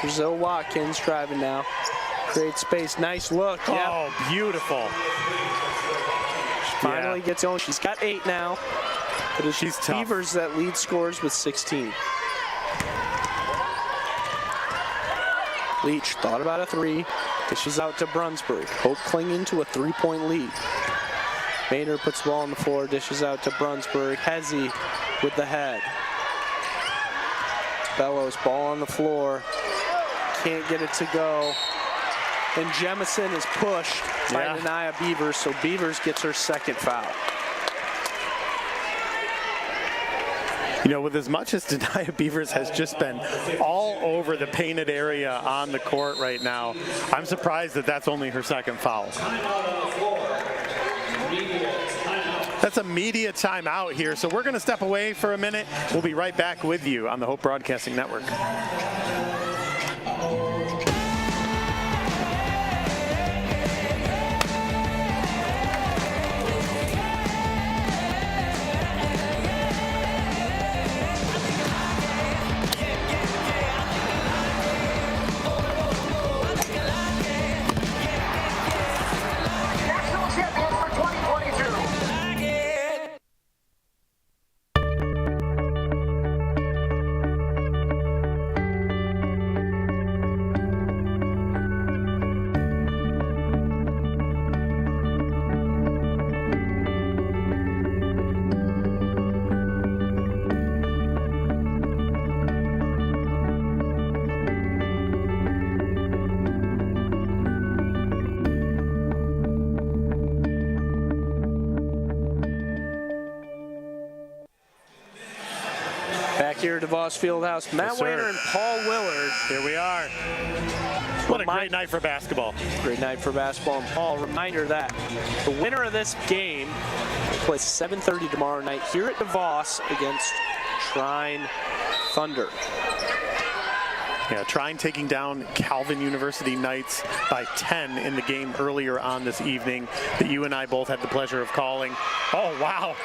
Brazil Watkins driving now. Create space, nice look. Oh, yep. Beautiful. She finally gets on. She's got 8 now. But it's she's tough. Beavers that lead scores with 16. Leach thought about a 3. Dishes out to Brunswick. Hope clinging to a 3-point lead. Maynard puts the ball on the floor, dishes out to Brunswick. Hezzy with the head. Bellows, ball on the floor. Can't get it to go. And Jemison is pushed by Denia Beavers, so Beavers gets her second foul. You know, with as much as Denia Beavers has just been all over the painted area on the court right now, I'm surprised that that's only her second foul. That's a media timeout here, so we're going to step away for a minute. We'll be right back with you on the Hope Broadcasting Network. Here at DeVos Fieldhouse, Matt Weiner and Paul Willard. Here we are. What a great night for basketball. Great night for basketball. And Paul, reminder that the winner of this game plays 7:30 tomorrow night here at DeVos against Trine Thunder. Yeah, Trine taking down Calvin University Knights by 10 in the game earlier on this evening that you and I both had the pleasure of calling. Oh, wow.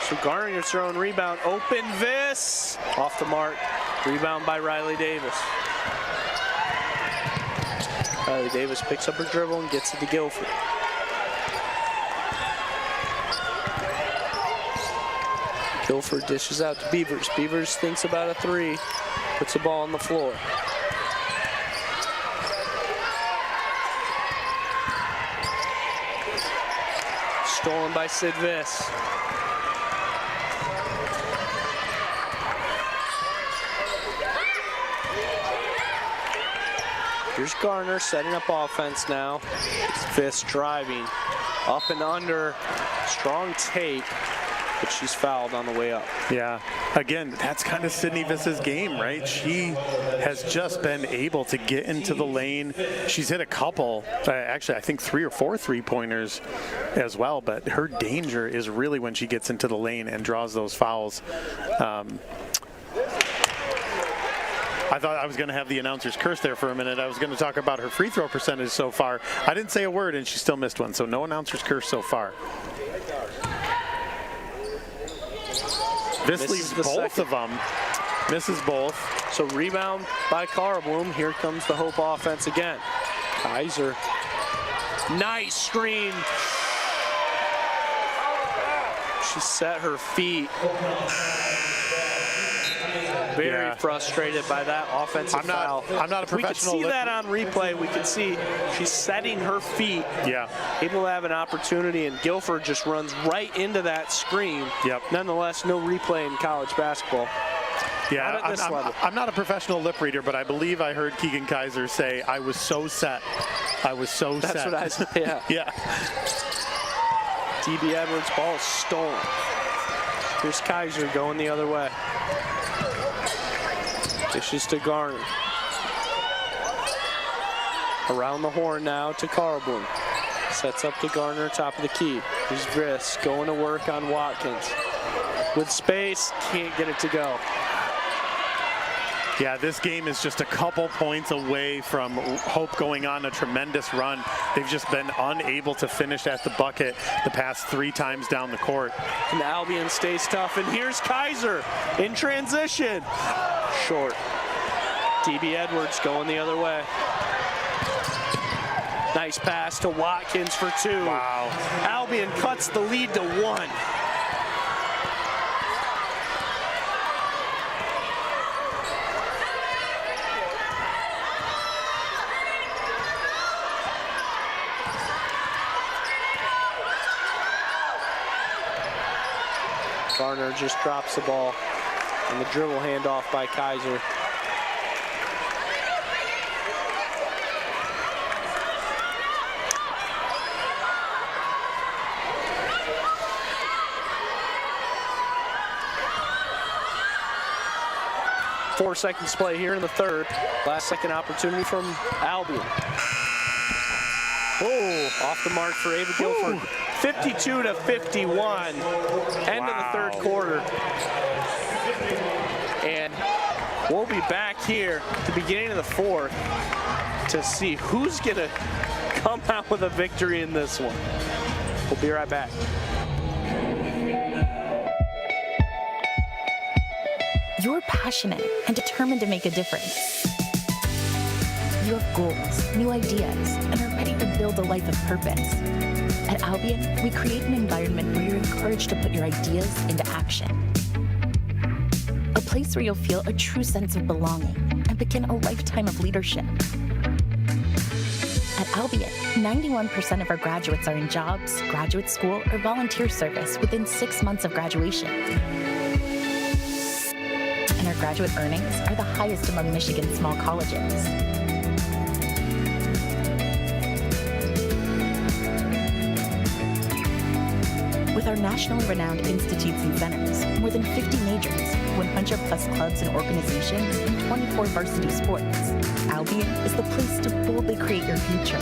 So Garner gets her own rebound. Open Viss. Off the mark. Rebound by Riley Davis. Riley Davis picks up her dribble and gets it to Guilford. Guilford dishes out to Beavers. Beavers thinks about a 3. Puts the ball on the floor. Stolen by Sid Viss. Here's Garner setting up offense now. Fist driving. Up and under. Strong take. But she's fouled on the way up. Yeah, again, that's kind of Sydney Vissa's game, right? She has just been able to get into the lane. She's hit a couple, actually I think 3 or 4 3-pointers as well, but her danger is really when she gets into the lane and draws those fouls. I thought I was going to have the announcer's curse there for a minute. I was going to talk about her free throw percentage so far. I didn't say a word and she still missed one, so no announcer's curse so far. This leaves both of them. Misses both. So rebound by Carlbloom. Here comes the Hope offense again. Kaiser. Nice screen. She set her feet. Very frustrated by that offensive foul. I'm not a professional. We can see that on replay. We can see she's setting her feet. Yeah. Able to have an opportunity, and Guilford just runs right into that screen. Yep. Nonetheless, no replay in college basketball. Yeah, I'm not a professional lip reader, but I believe I heard Keegan Kaiser say, "I was so set. I was so set." That's what I said. Yeah. Yeah. DB Edwards' ball is stolen. Here's Kaiser going the other way. Dishes to Garner. Around the horn now to Carlbloom. Sets up to Garner, top of the key. Here's Briss going to work on Watkins. With space, can't get it to go. Yeah, this game is just a couple points away from Hope going on a tremendous run. They've just been unable to finish at the bucket the past 3 times down the court. And Albion stays tough, and here's Kaiser in transition. Short. DB Edwards going the other way. Nice pass to Watkins for 2. Wow. Albion cuts the lead to 1. Garner just drops the ball, and the dribble handoff by Kaiser. Four seconds play here in the third. Last second opportunity from Albion. Oh, off the mark for Ava Guilford. 52-51, end of the third quarter. And we'll be back here at the beginning of the fourth to see who's gonna come out with a victory in this one. We'll be right back. You're passionate and determined to make a difference. You have goals, new ideas, and are ready to build a life of purpose. At Albion, we create an environment where you're encouraged to put your ideas into action. A place where you'll feel a true sense of belonging and begin a lifetime of leadership. At Albion, 91% of our graduates are in jobs, graduate school, or volunteer service within 6 months of graduation. And our graduate earnings are the highest among Michigan's small colleges. With our nationally renowned institutes and centers, more than 50 majors, 100 plus clubs and organizations, and 24 varsity sports, Albion is the place to boldly create your future.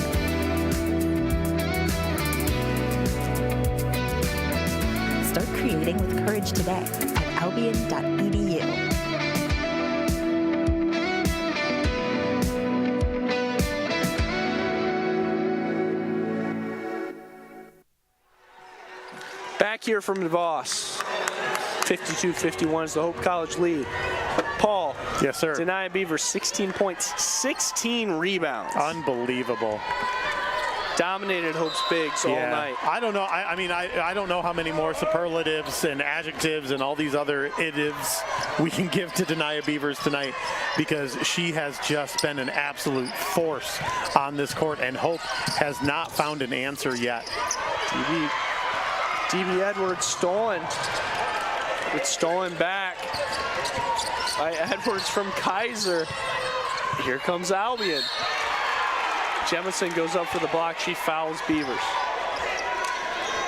Start creating with courage today at albion.edu. Back here from DeVos. 52-51 is the Hope College lead. Paul. Yes, sir. Denia Beavers, 16 points, 16 rebounds. Unbelievable. Dominated Hope's bigs all night. I don't know. I don't know how many more superlatives and adjectives and all these other adjectives we can give to Denia Beavers tonight, because she has just been an absolute force on this court, and Hope has not found an answer yet. DB Edwards stolen. It's stolen back by Edwards from Kaiser. Here comes Albion. Jemison goes up for the block. She fouls Beavers.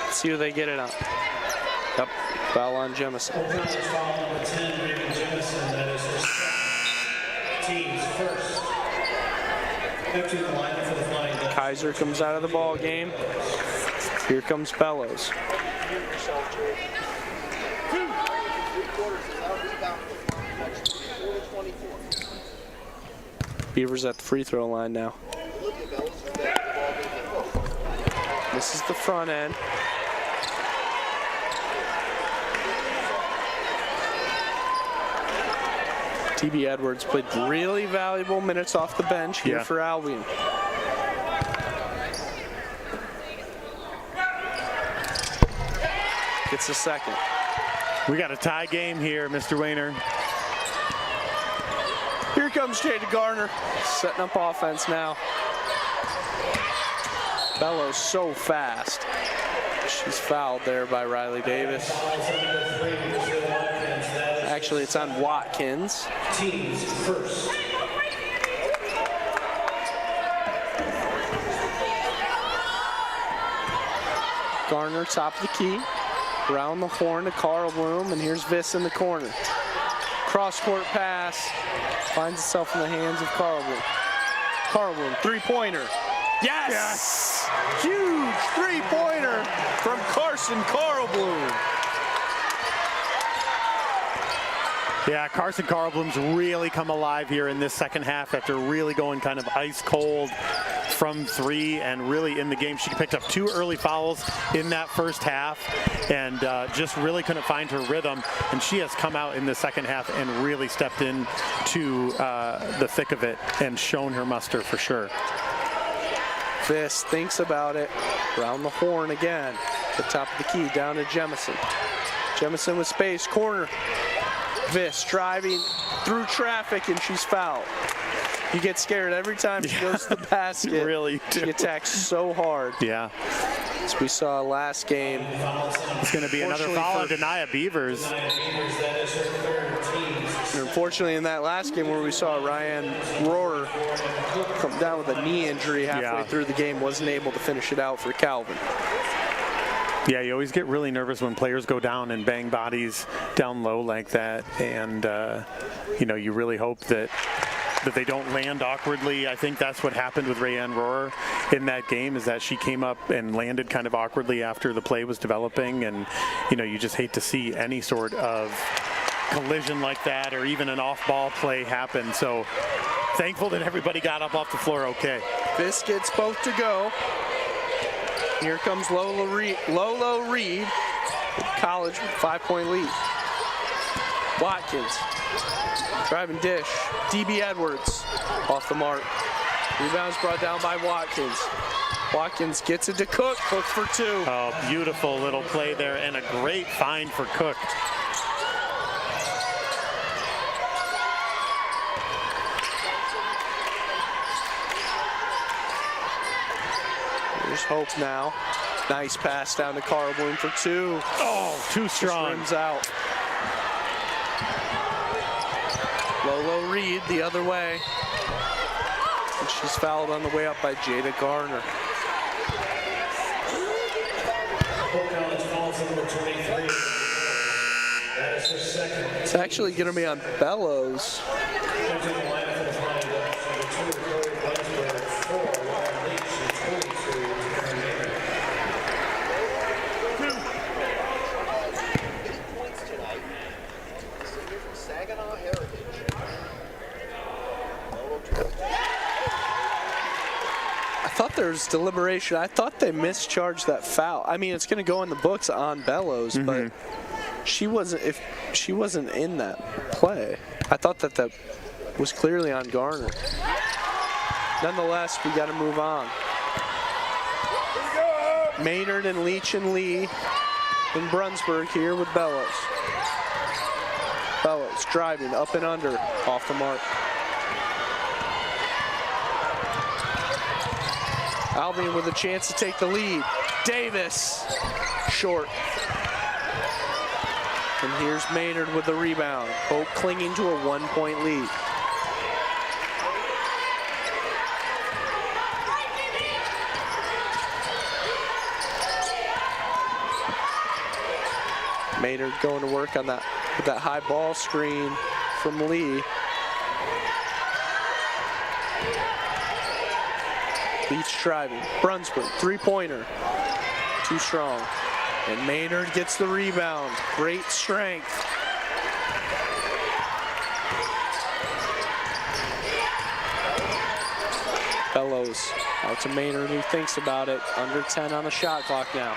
Let's see who they get it on. Yep, foul on Jemison. Kaiser comes out of the ball game. Here comes Bellows. Beavers at the free throw line now. This is the front end. TB Edwards played really valuable minutes off the bench here for Albion. Gets a second. We got a tie game here, Mr. Wayner. Here comes Jada Garner, setting up offense now. Bellows so fast. She's fouled there by Riley Davis. Actually, it's on Watkins. Teams first. Garner, top of the key. Around the horn to Carl Bloom, and here's Viss in the corner. Cross-court pass. Finds itself in the hands of Carl Bloom. Carl Bloom, three-pointer. Yes! Huge three-pointer from Carson Carl Bloom. Yeah, Carson Carlblum's really come alive here in this second half after really going kind of ice cold from three and really in the game. She picked up 2 early fouls in that first half and just really couldn't find her rhythm. And she has come out in the second half and really stepped into the thick of it and shown her muster for sure. Viss thinks about it. Around the horn again. The top of the key down to Jemison. Jemison with space, corner. Viss driving through traffic and she's fouled. You get scared every time she goes to the basket. You really do. She attacks so hard. Yeah. As we saw last game. It's going to be another foul on Denia Beavers. And unfortunately, in that last game where we saw Ryan Rohrer come down with a knee injury halfway through the game, wasn't able to finish it out for Calvin. Yeah, you always get really nervous when players go down and bang bodies down low like that. And, you know, you really hope that they don't land awkwardly. I think that's what happened with Rayanne Rohrer in that game, is that she came up and landed kind of awkwardly after the play was developing. And, you know, you just hate to see any sort of collision like that or even an off-ball play happen. So thankful that everybody got up off the floor okay. Viss gets both to go. Here comes Lolo Reed, college with 5-point lead. Watkins, driving dish. DB Edwards off the mark. Rebounds brought down by Watkins. Watkins gets it to Cook. Cook for 2. Oh, beautiful little play there and a great find for Cook. There's hope now. Nice pass down to Carl Bloom for 2. Oh, too strong. Rims out. Lolo Reed the other way. And she's fouled on the way up by Jada Garner. It's actually going to be on Bellows. I thought there was deliberation. I thought they mischarged that foul. I mean, it's going to go in the books on Bellows, but she wasn't. If she wasn't in that play, I thought that was clearly on Garner. Nonetheless, we got to move on. Maynard and Leach and Lee in Brunsburg here with Bellows. Bellows driving up and under, off the mark. Albion with a chance to take the lead. Davis, short. And here's Maynard with the rebound. Hope clinging to a 1-point lead. Maynard going to work on that with that high ball screen from Lee. Leach driving. Brunswick, three-pointer. Too strong. And Maynard gets the rebound. Great strength. Bellows out to Maynard, who thinks about it. Under 10 on the shot clock now.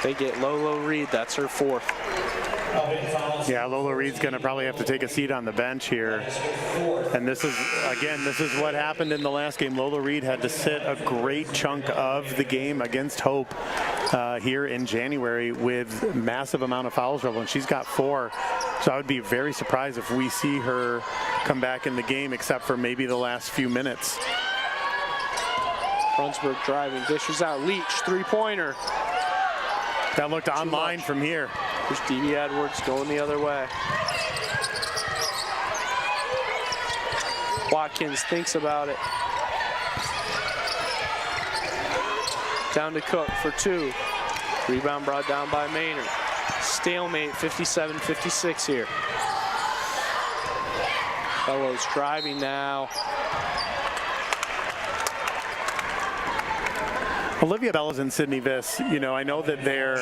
They get Lolo Reed. That's her fourth. Yeah, Lola Reed's going to probably have to take a seat on the bench here. And this is what happened in the last game. Lola Reed had to sit a great chunk of the game against Hope here in January with massive amount of foul trouble, and she's got 4. So I would be very surprised if we see her come back in the game, except for maybe the last few minutes. Brunswick driving, dishes out. Leach, three-pointer. That looked online from here. There's D.B. Edwards going the other way. Watkins thinks about it. Down to Cook for 2. Rebound brought down by Maynard. Stalemate, 57-56 here. Bellows driving now. Olivia Bellows and Sydney Viss, I know that they're,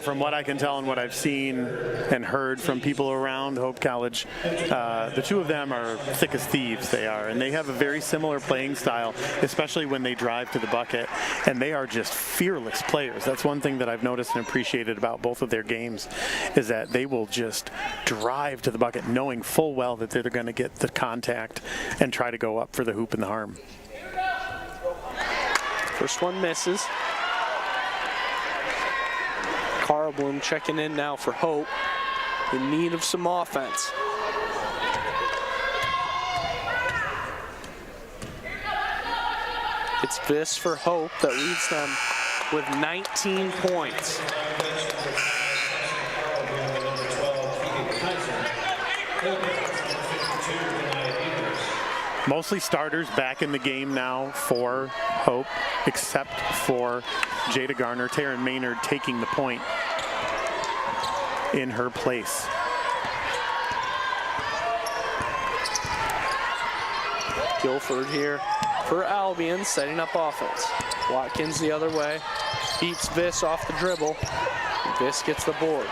from what I can tell and what I've seen and heard from people around Hope College, the two of them are thick as thieves, they are. And they have a very similar playing style, especially when they drive to the bucket. And they are just fearless players. That's one thing that I've noticed and appreciated about both of their games, is that they will just drive to the bucket knowing full well that they're going to get the contact and try to go up for the hoop and the harm. First one misses. Carl Bloom checking in now for Hope, in need of some offense. It's Viss for Hope that leads them with 19 points. Mostly starters back in the game now for Hope, except for Jada Garner. Taryn Maynard taking the point in her place. Guilford here for Albion, setting up offense. Watkins the other way, beats Viss off the dribble. Viss gets the board.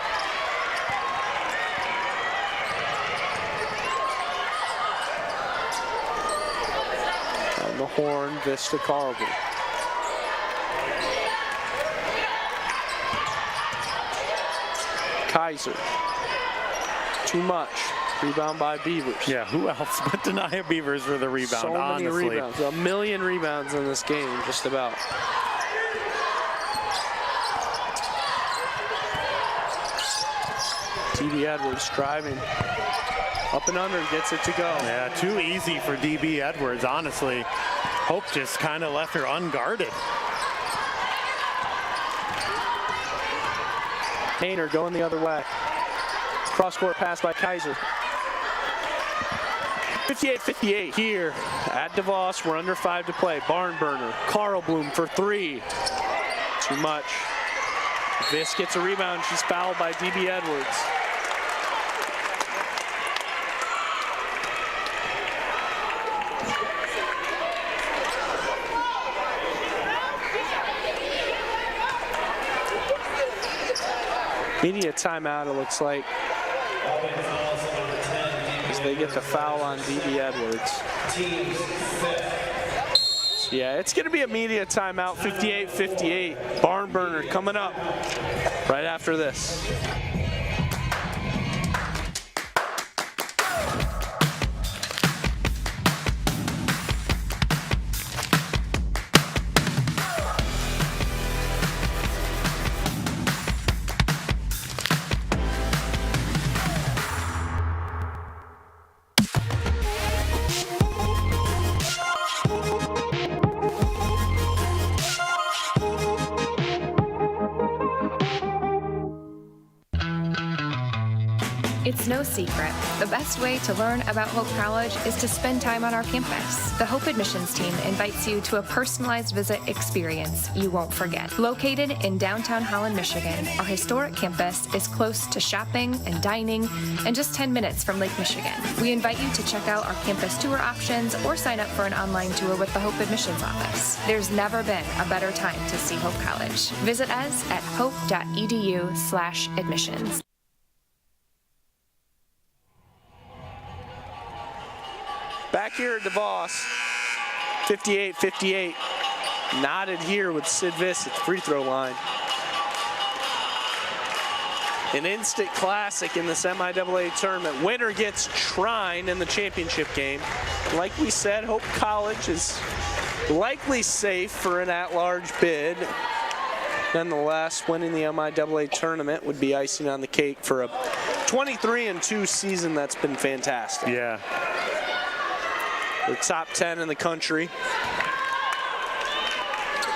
On the horn, Viss to Carlton. Kaiser, too much. Rebound by Beavers. Yeah, who else but Denia Beavers for the rebound, so honestly. many rebounds. 1 million rebounds in this game, just about. D.B. Edwards driving. Up and under, gets it to go. Yeah, too easy for D.B. Edwards, honestly. Hope just kind of left her unguarded. Hayner going the other way. Cross-court pass by Kaiser. 58-58 here at DeVos. We're under 5 to play. Barn burner. Carl Bloom for 3. Too much. Viss gets a rebound. She's fouled by D.B. Edwards. Media timeout, it looks like, as they get the foul on D.B. Edwards. So yeah, it's going to be a media timeout, 58-58. Barn burner coming up right after this. It's no secret. The best way to learn about Hope College is to spend time on our campus. The Hope admissions team invites you to a personalized visit experience you won't forget. Located in downtown Holland, Michigan, our historic campus is close to shopping and dining and just 10 minutes from Lake Michigan. We invite you to check out our campus tour options or sign up for an online tour with the Hope admissions office. There's never been a better time to see Hope College. Visit us at hope.edu/admissions. Back here at DeVos, 58-58. Knotted here with Sid Viss at the free throw line. An instant classic in this MIAA tournament. Winner gets Trine in the championship game. Like we said, Hope College is likely safe for an at-large bid. Nonetheless, winning the MIAA tournament would be icing on the cake for a 23-2 season that's been fantastic. Yeah. They're top 10 in the country.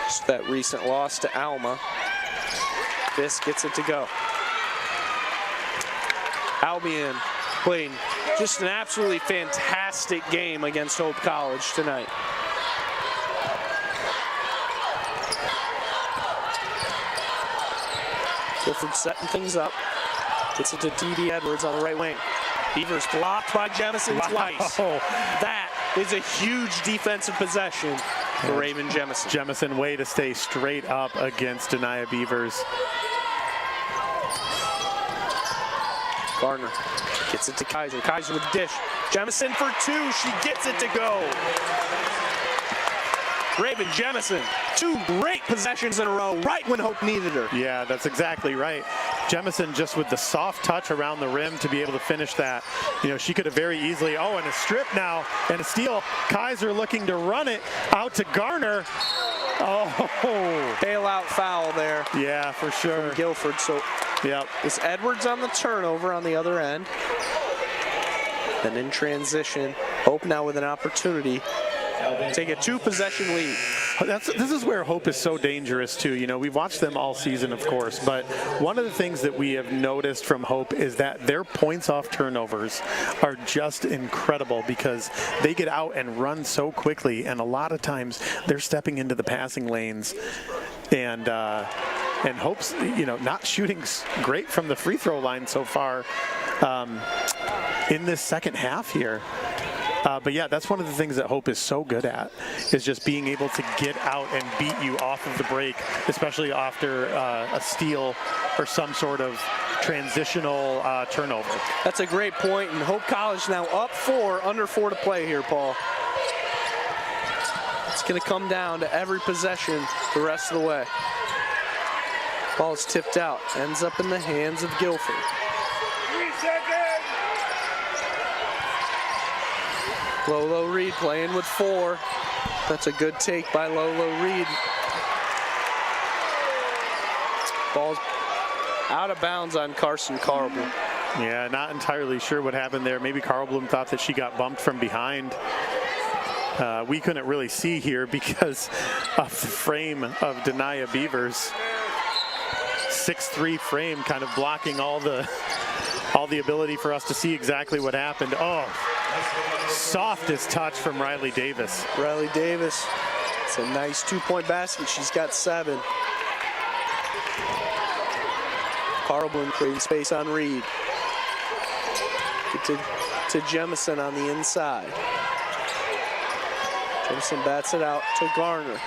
Just that recent loss to Alma. This gets it to go. Albion playing just an absolutely fantastic game against Hope College tonight. Clifford setting things up. Gets it to D.D. Edwards on the right wing. Beavers blocked by Jemison twice. That is a huge defensive possession for Raven Jemison. Jemison way to stay straight up against Denia Beavers. Gardner gets it to Kaiser. Kaiser with the dish. Jemison for two. She gets it to go. Raven Jemison, 2 great possessions in a row right when Hope needed her. Yeah, that's exactly right. Jemison just with the soft touch around the rim to be able to finish that. You know, she could have very easily, and a strip now and a steal. Kaiser looking to run it out to Garner. Oh. Bailout foul there. Yeah, for sure. From Guilford. So yep. It's Edwards on the turnover on the other end. Then in transition, Hope now with an opportunity. Take a 2-possession lead. This is where Hope is so dangerous too. You know, we've watched them all season, of course, but one of the things that we have noticed from Hope is that their points off turnovers are just incredible because they get out and run so quickly, and a lot of times they're stepping into the passing lanes, and Hope's, you know, not shooting great from the free throw line so far in this second half here. But yeah, that's one of the things that Hope is so good at, is just being able to get out and beat you off of the break, especially after a steal or some sort of transitional turnover. That's a great point, and Hope College now up 4, under 4 to play here, Paul. It's going to come down to every possession the rest of the way. Ball is tipped out, ends up in the hands of Guilford. 3 seconds. Lolo Reed playing with 4. That's a good take by Lolo Reed. Ball's out of bounds on Carson Carlblum. Yeah, not entirely sure what happened there. Maybe Carlblum thought that she got bumped from behind. We couldn't really see here because of the frame of Denia Beavers. 6'3" frame kind of blocking all the ability for us to see exactly what happened. Oh, softest touch from Riley Davis. Riley Davis, it's a nice 2-point basket. She's got 7. Carlblum creating space on Reed. Get to Jemison on the inside. Jemison bats it out to Garner.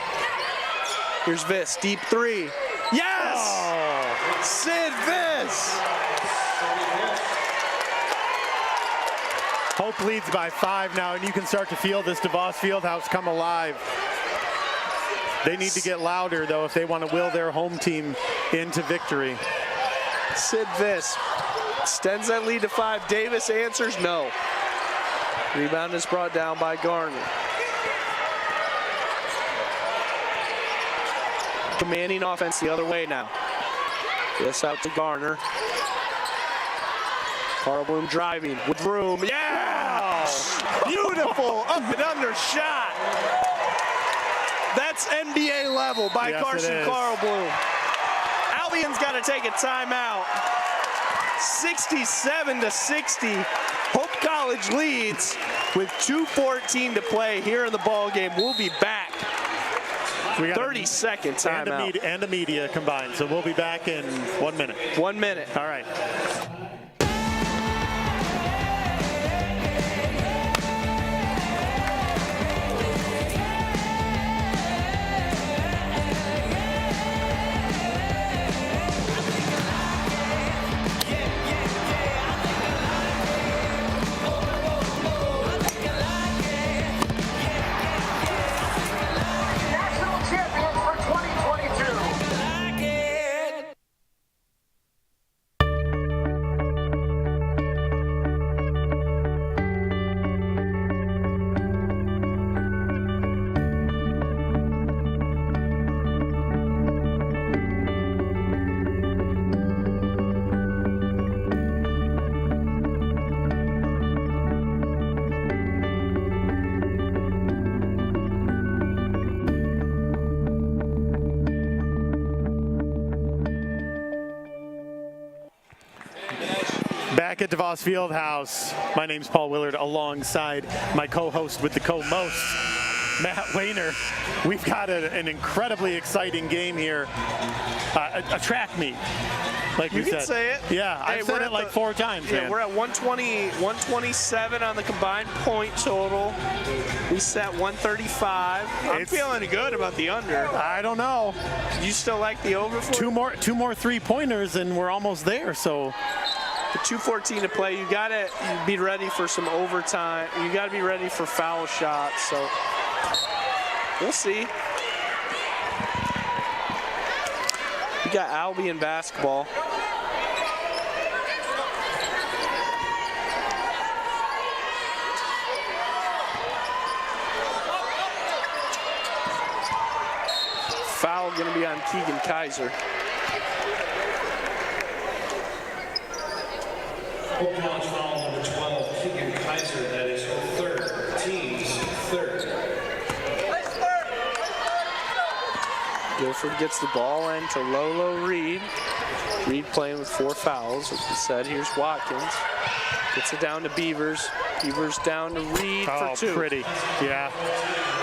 Here's Viss, deep 3. Yes! Oh. Sid Viss! Hope leads by 5 now, and you can start to feel this DeVos Fieldhouse come alive. They need to get louder, though, if they want to will their home team into victory. Sid Viss extends that lead to 5. Davis answers no. Rebound is brought down by Garner. Commanding offense the other way now. This out to Garner. Carlblum driving with room. Yeah! Beautiful up and under shot. That's NBA level by Carson Carlblum. Albion's got to take a timeout. 67-60. Hope College leads with 2:14 to play here in the ball game. We'll be back. We got 30-second timeout. And a media combined. So we'll be back in 1 minute. 1 minute. All right. Back at DeVos Fieldhouse, my name's Paul Willard alongside my co-host with the co-most, Matt Wayner. We've got an incredibly exciting game here, a track meet, like we said. You can say it. Yeah, I've said it like 4 times, Yeah, man. we're at 127 on the combined point total. We set 135. I'm feeling good about the under. I don't know. You still like the over for Two more 3-pointers and we're almost there, so. The 2:14 to play, you gotta be ready for some overtime. You gotta be ready for foul shots. So we'll see. We got Albion basketball. Foul gonna be on Keegan Kaiser. Hope College foul number 12, Keegan Kaiser. That is her third, team's third. Guilford gets the ball in to Lolo Reed. Reed playing with 4 fouls. As we said, here's Watkins. Gets it down to Beavers. Beavers down to Reed for 2. Oh, pretty. Yeah.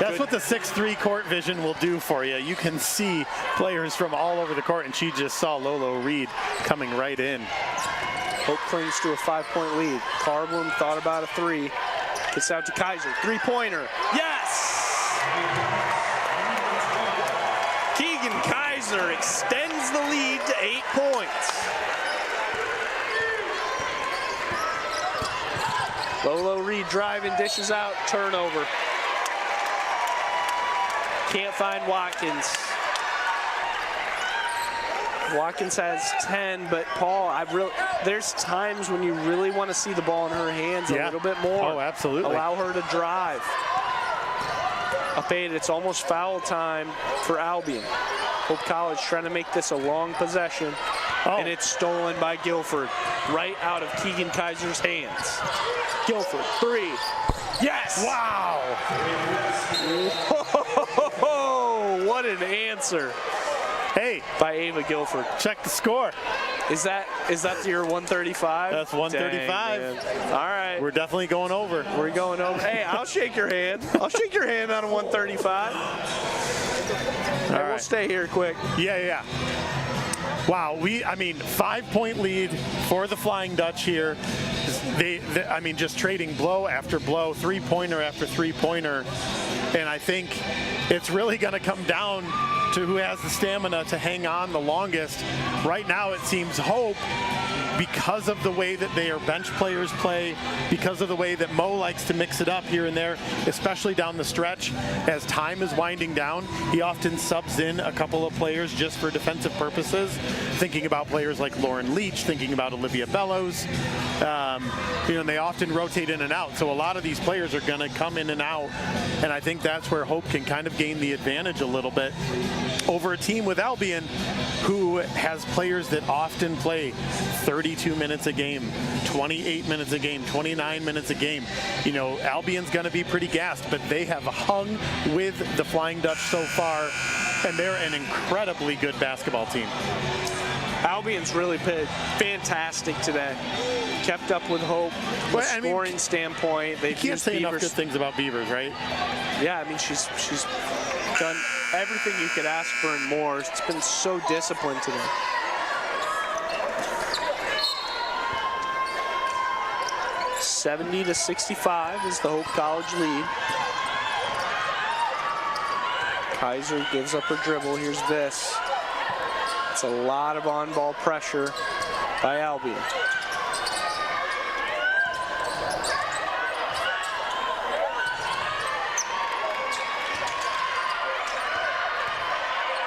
That's what the 6'3" court vision will do for you. You can see players from all over the court, and she just saw Lolo Reed coming right in. Hope clings to a 5-point lead. Carblum thought about a 3. Gets out to Kaiser. 3-pointer. Yes! Keegan Kaiser extends the lead to 8 points. Lolo Reed driving, dishes out, turnover. Can't find Watkins. Watkins has 10, but Paul, there's times when you really want to see the ball in her hands a little bit more. Oh, absolutely. Allow her to drive. Up 8, it's almost foul time for Albion. Hope College trying to make this a long possession, and it's stolen by Guilford, right out of Keegan Kaiser's hands. Guilford, 3. Yes! Wow! Whoa, what an answer. Hey, by Ava Guilford. Check the score. Is that your 135? That's 135. Dang, all right. We're definitely going over. We're going over. Hey, I'll shake your hand. I'll shake your hand on a 135. All right. We'll stay here quick. Yeah. Wow, 5-point lead for the Flying Dutch here. They just trading blow after blow, 3-pointer after 3-pointer. And I think it's really going to come down to who has the stamina to hang on the longest. Right now it seems Hope, because of the way that their bench players play, because of the way that Mo likes to mix it up here and there, especially down the stretch. As time is winding down, he often subs in a couple of players just for defensive purposes, thinking about players like Lauren Leach, thinking about Olivia Bellows. And they often rotate in and out, so a lot of these players are going to come in and out, and I think that's where Hope can kind of gain the advantage a little bit over a team with Albion, who has players that often play 32 minutes a game, 28 minutes a game, 29 minutes a game. Albion's going to be pretty gassed, but they have hung with the Flying Dutch so far, and they're an incredibly good basketball team. Albion's really played fantastic today. Kept up with Hope from a scoring standpoint. You can't say enough good things about Beavers, right? Yeah, I mean, she's done everything you could ask for and more. It's been so disciplined today. (70-65) is the Hope College lead. Kaiser gives up her dribble. Here's Viss. It's a lot of on-ball pressure by Albion.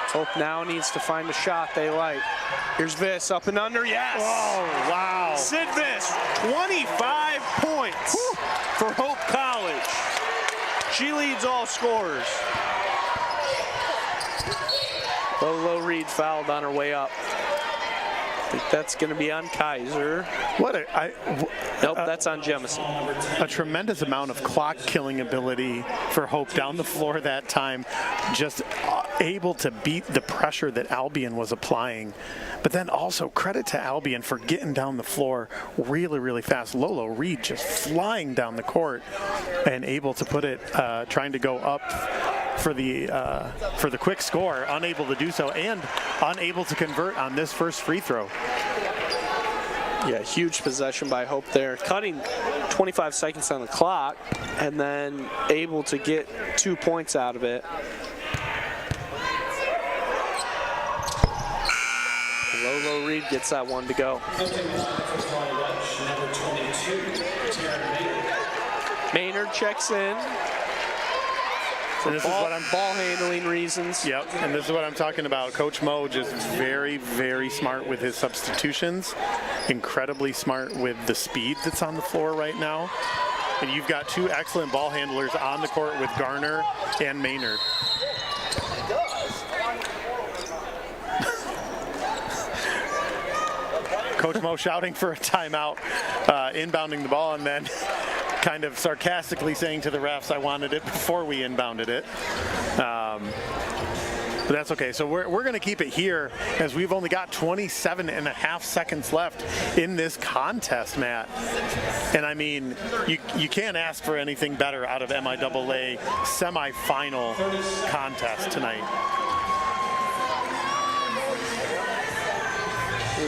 Hope now needs to find a shot they like. Here's Viss, up and under, yes! Oh, wow. Sid Viss, 25 points for Hope College. She leads all scorers. Lolo Reed fouled on her way up. I think that's going to be on Kaiser. Nope, that's on Jemison. A tremendous amount of clock-killing ability for Hope down the floor that time. Just able to beat the pressure that Albion was applying. But then also credit to Albion for getting down the floor really, really fast. Lolo Reed just flying down the court and able to put it, trying to go up for the quick score, unable to do so, and unable to convert on this first free throw. Yeah, huge possession by Hope there, cutting 25 seconds on the clock, and then able to get 2 points out of it. Lolo Reed gets that one to go. Maynard checks in. And this is what I'm ball handling reasons. Yep, and this is what I'm talking about. Coach Mo just very, very smart with his substitutions. Incredibly smart with the speed that's on the floor right now. And you've got two excellent ball handlers on the court with Garner and Maynard. Coach Mo shouting for a timeout, inbounding the ball, and then kind of sarcastically saying to the refs, I wanted it before we inbounded it. But that's okay. So we're going to keep it here as we've only got 27.5 seconds left in this contest, Matt. And I mean, you can't ask for anything better out of MIAA semifinal contest tonight.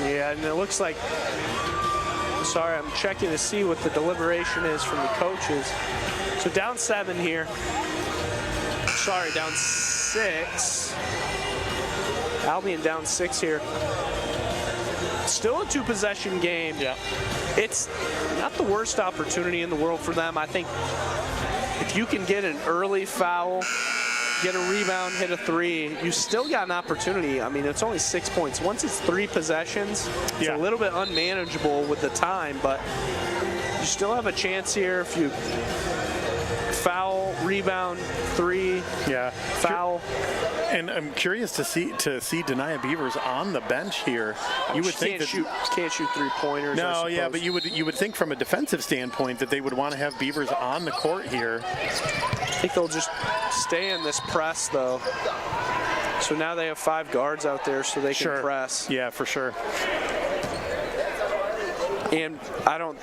Yeah, and it looks like, sorry, I'm checking to see what the deliberation is from the coaches. So down 7 here. Sorry, down 6. Albion down 6 here. Still a 2-possession game. Yeah. It's not the worst opportunity in the world for them. I think if you can get an early foul, get a rebound, hit a 3, you still got an opportunity. I mean, it's only 6 points. Once it's 3 possessions, it's a little bit unmanageable with the time, but you still have a chance here if you foul, rebound, 3, foul. And I'm curious to see Denia Beavers on the bench here. You would think can't shoot 3-pointers. No, yeah, but you would think from a defensive standpoint that they would want to have Beavers on the court here. I think they'll just stay in this press, though. So now they have 5 guards out there so they can press. Yeah, for sure. And I don't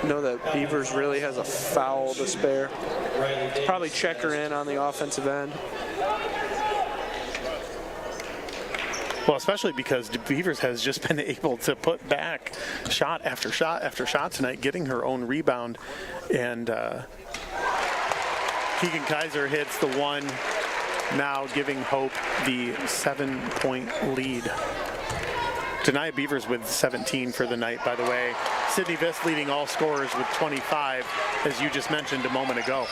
know that Beavers really has a foul to spare. Probably check her in on the offensive end. Well, especially because Beavers has just been able to put back shot after shot after shot tonight, getting her own rebound. And Keegan Kaiser hits the one, now giving Hope the 7-point lead. Denia Beavers with 17 for the night, by the way. Sydney Viss leading all scorers with 25, as you just mentioned a moment ago.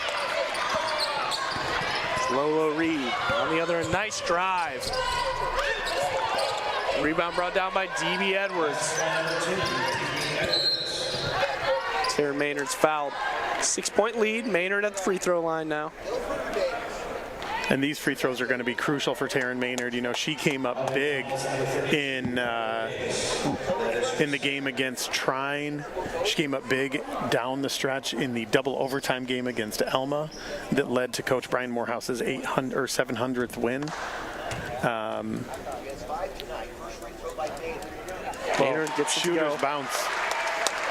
Lolo Reed on the other end. Nice drive. Rebound brought down by D.B. Edwards. Tara Maynard's fouled. 6-point lead. Maynard at the free throw line now. And these free throws are going to be crucial for Taryn Maynard. You know, she came up big in the game against Trine. She came up big down the stretch in the double overtime game against Elma that led to Coach Brian Morehouse's 700th win. Maynard gets it to go. Shooter's bounce.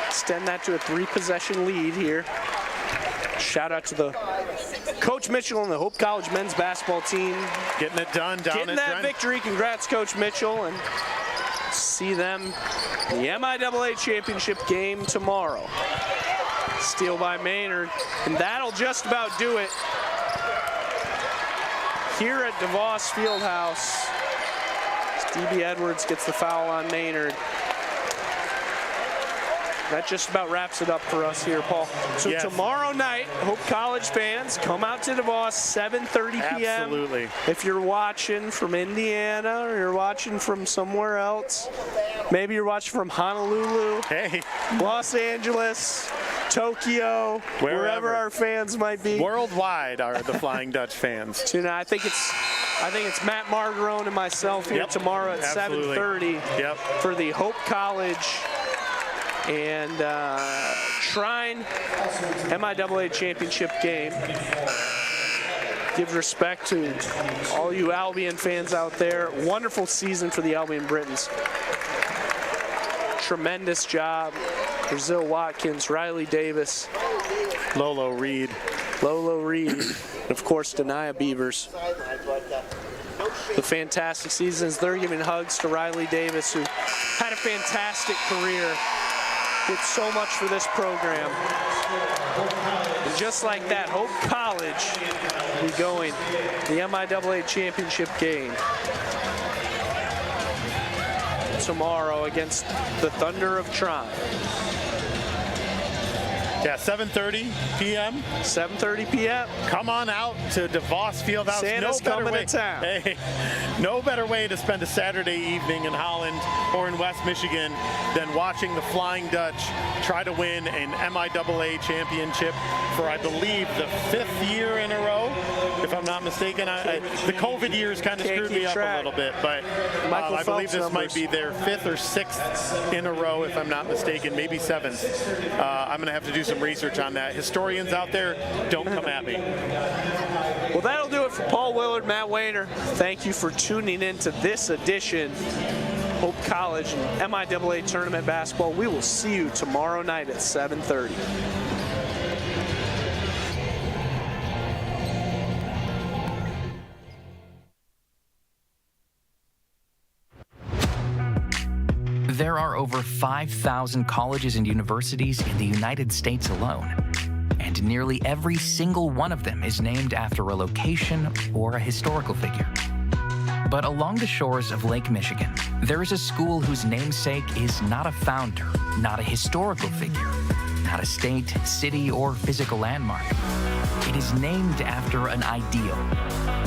Extend that to a 3-possession lead here. Shout out to the Coach Mitchell and the Hope College men's basketball team. Getting it done down Getting at that Trent. victory. Congrats, Coach Mitchell. And see them in the MIAA championship game tomorrow. Steal by Maynard. And that'll just about do it here at DeVos Fieldhouse. DB Edwards gets the foul on Maynard. That just about wraps it up for us here, Paul. So yes. Tomorrow night, Hope College fans, come out to DeVos, 7:30 p.m. Absolutely. If you're watching from Indiana or you're watching from somewhere else, maybe you're watching from Honolulu, Los Angeles, Tokyo, wherever our fans might be. Worldwide are the Flying Dutch fans. Tonight, I think it's Matt Margarone and myself here tomorrow at 7:30 for the Hope College and Shrine MIAA championship game. Give respect to all you Albion fans out there. Wonderful season for the Albion Britons. Tremendous job. Brazil Watkins, Riley Davis, Lolo Reed, and of course Denia Beavers. The fantastic seasons. They're giving hugs to Riley Davis, who had a fantastic career. Did so much for this program. And just like that, Hope College will be going to the MIAA championship game tomorrow against the Thunder of Trine. Yeah, 7:30 p.m. 7:30 p.m. Come on out to DeVos Fieldhouse. Santa's coming to town. Hey, no better way to spend a Saturday evening in Holland or in West Michigan than watching the Flying Dutch try to win an MIAA championship for, I believe, the 5th year in a row, if I'm not mistaken. The COVID years kind of screwed me up a little bit, but I believe this might be their 5th or 6th in a row, if I'm not mistaken, maybe 7th. I'm going to have to do some research on that. Historians out there, don't come at me. Well, that'll do it for Paul Willard, Matt Wayner. Thank you for tuning in to this edition Hope College and MIAA Tournament Basketball. We will see you tomorrow night at 7:30. There are over 5,000 colleges and universities in the United States alone, and nearly every single one of them is named after a location or a historical figure. But along the shores of Lake Michigan, there is a school whose namesake is not a founder, not a historical figure, not a state, city, or physical landmark. It is named after an ideal,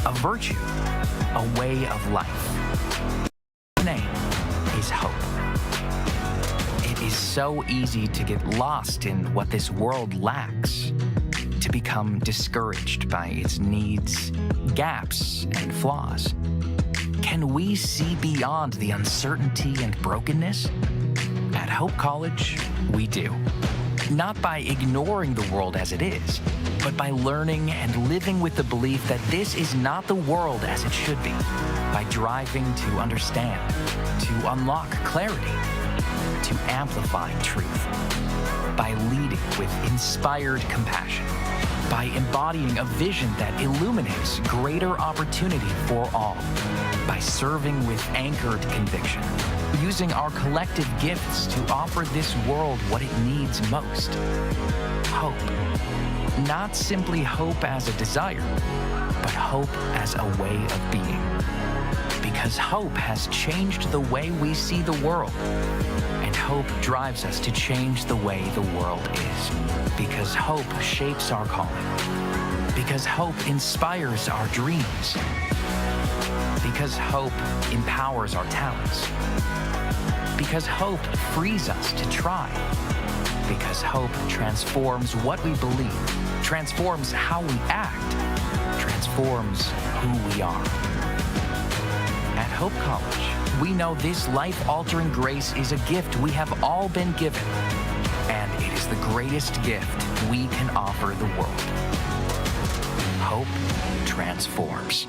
a virtue, a way of life. Its name is hope. It is so easy to get lost in what this world lacks, to become discouraged by its needs, gaps, and flaws. Can we see beyond the uncertainty and brokenness? At Hope College, we do. Not by ignoring the world as it is, but by learning and living with the belief that this is not the world as it should be, by driving to understand, to unlock clarity, to amplify truth, by leading with inspired compassion, by embodying a vision that illuminates greater opportunity for all, by serving with anchored conviction, using our collective gifts to offer this world what it needs most. Hope. Not simply hope as a desire, but hope as a way of being. Because hope has changed the way we see the world. And hope drives us to change the way the world is. Because hope shapes our calling. Because hope inspires our dreams. Because hope empowers our talents. Because hope frees us to try. Because hope transforms what we believe, transforms how we act, transforms who we are. At Hope College, we know this life-altering grace is a gift we have all been given, and it is the greatest gift we can offer the world. Hope transforms.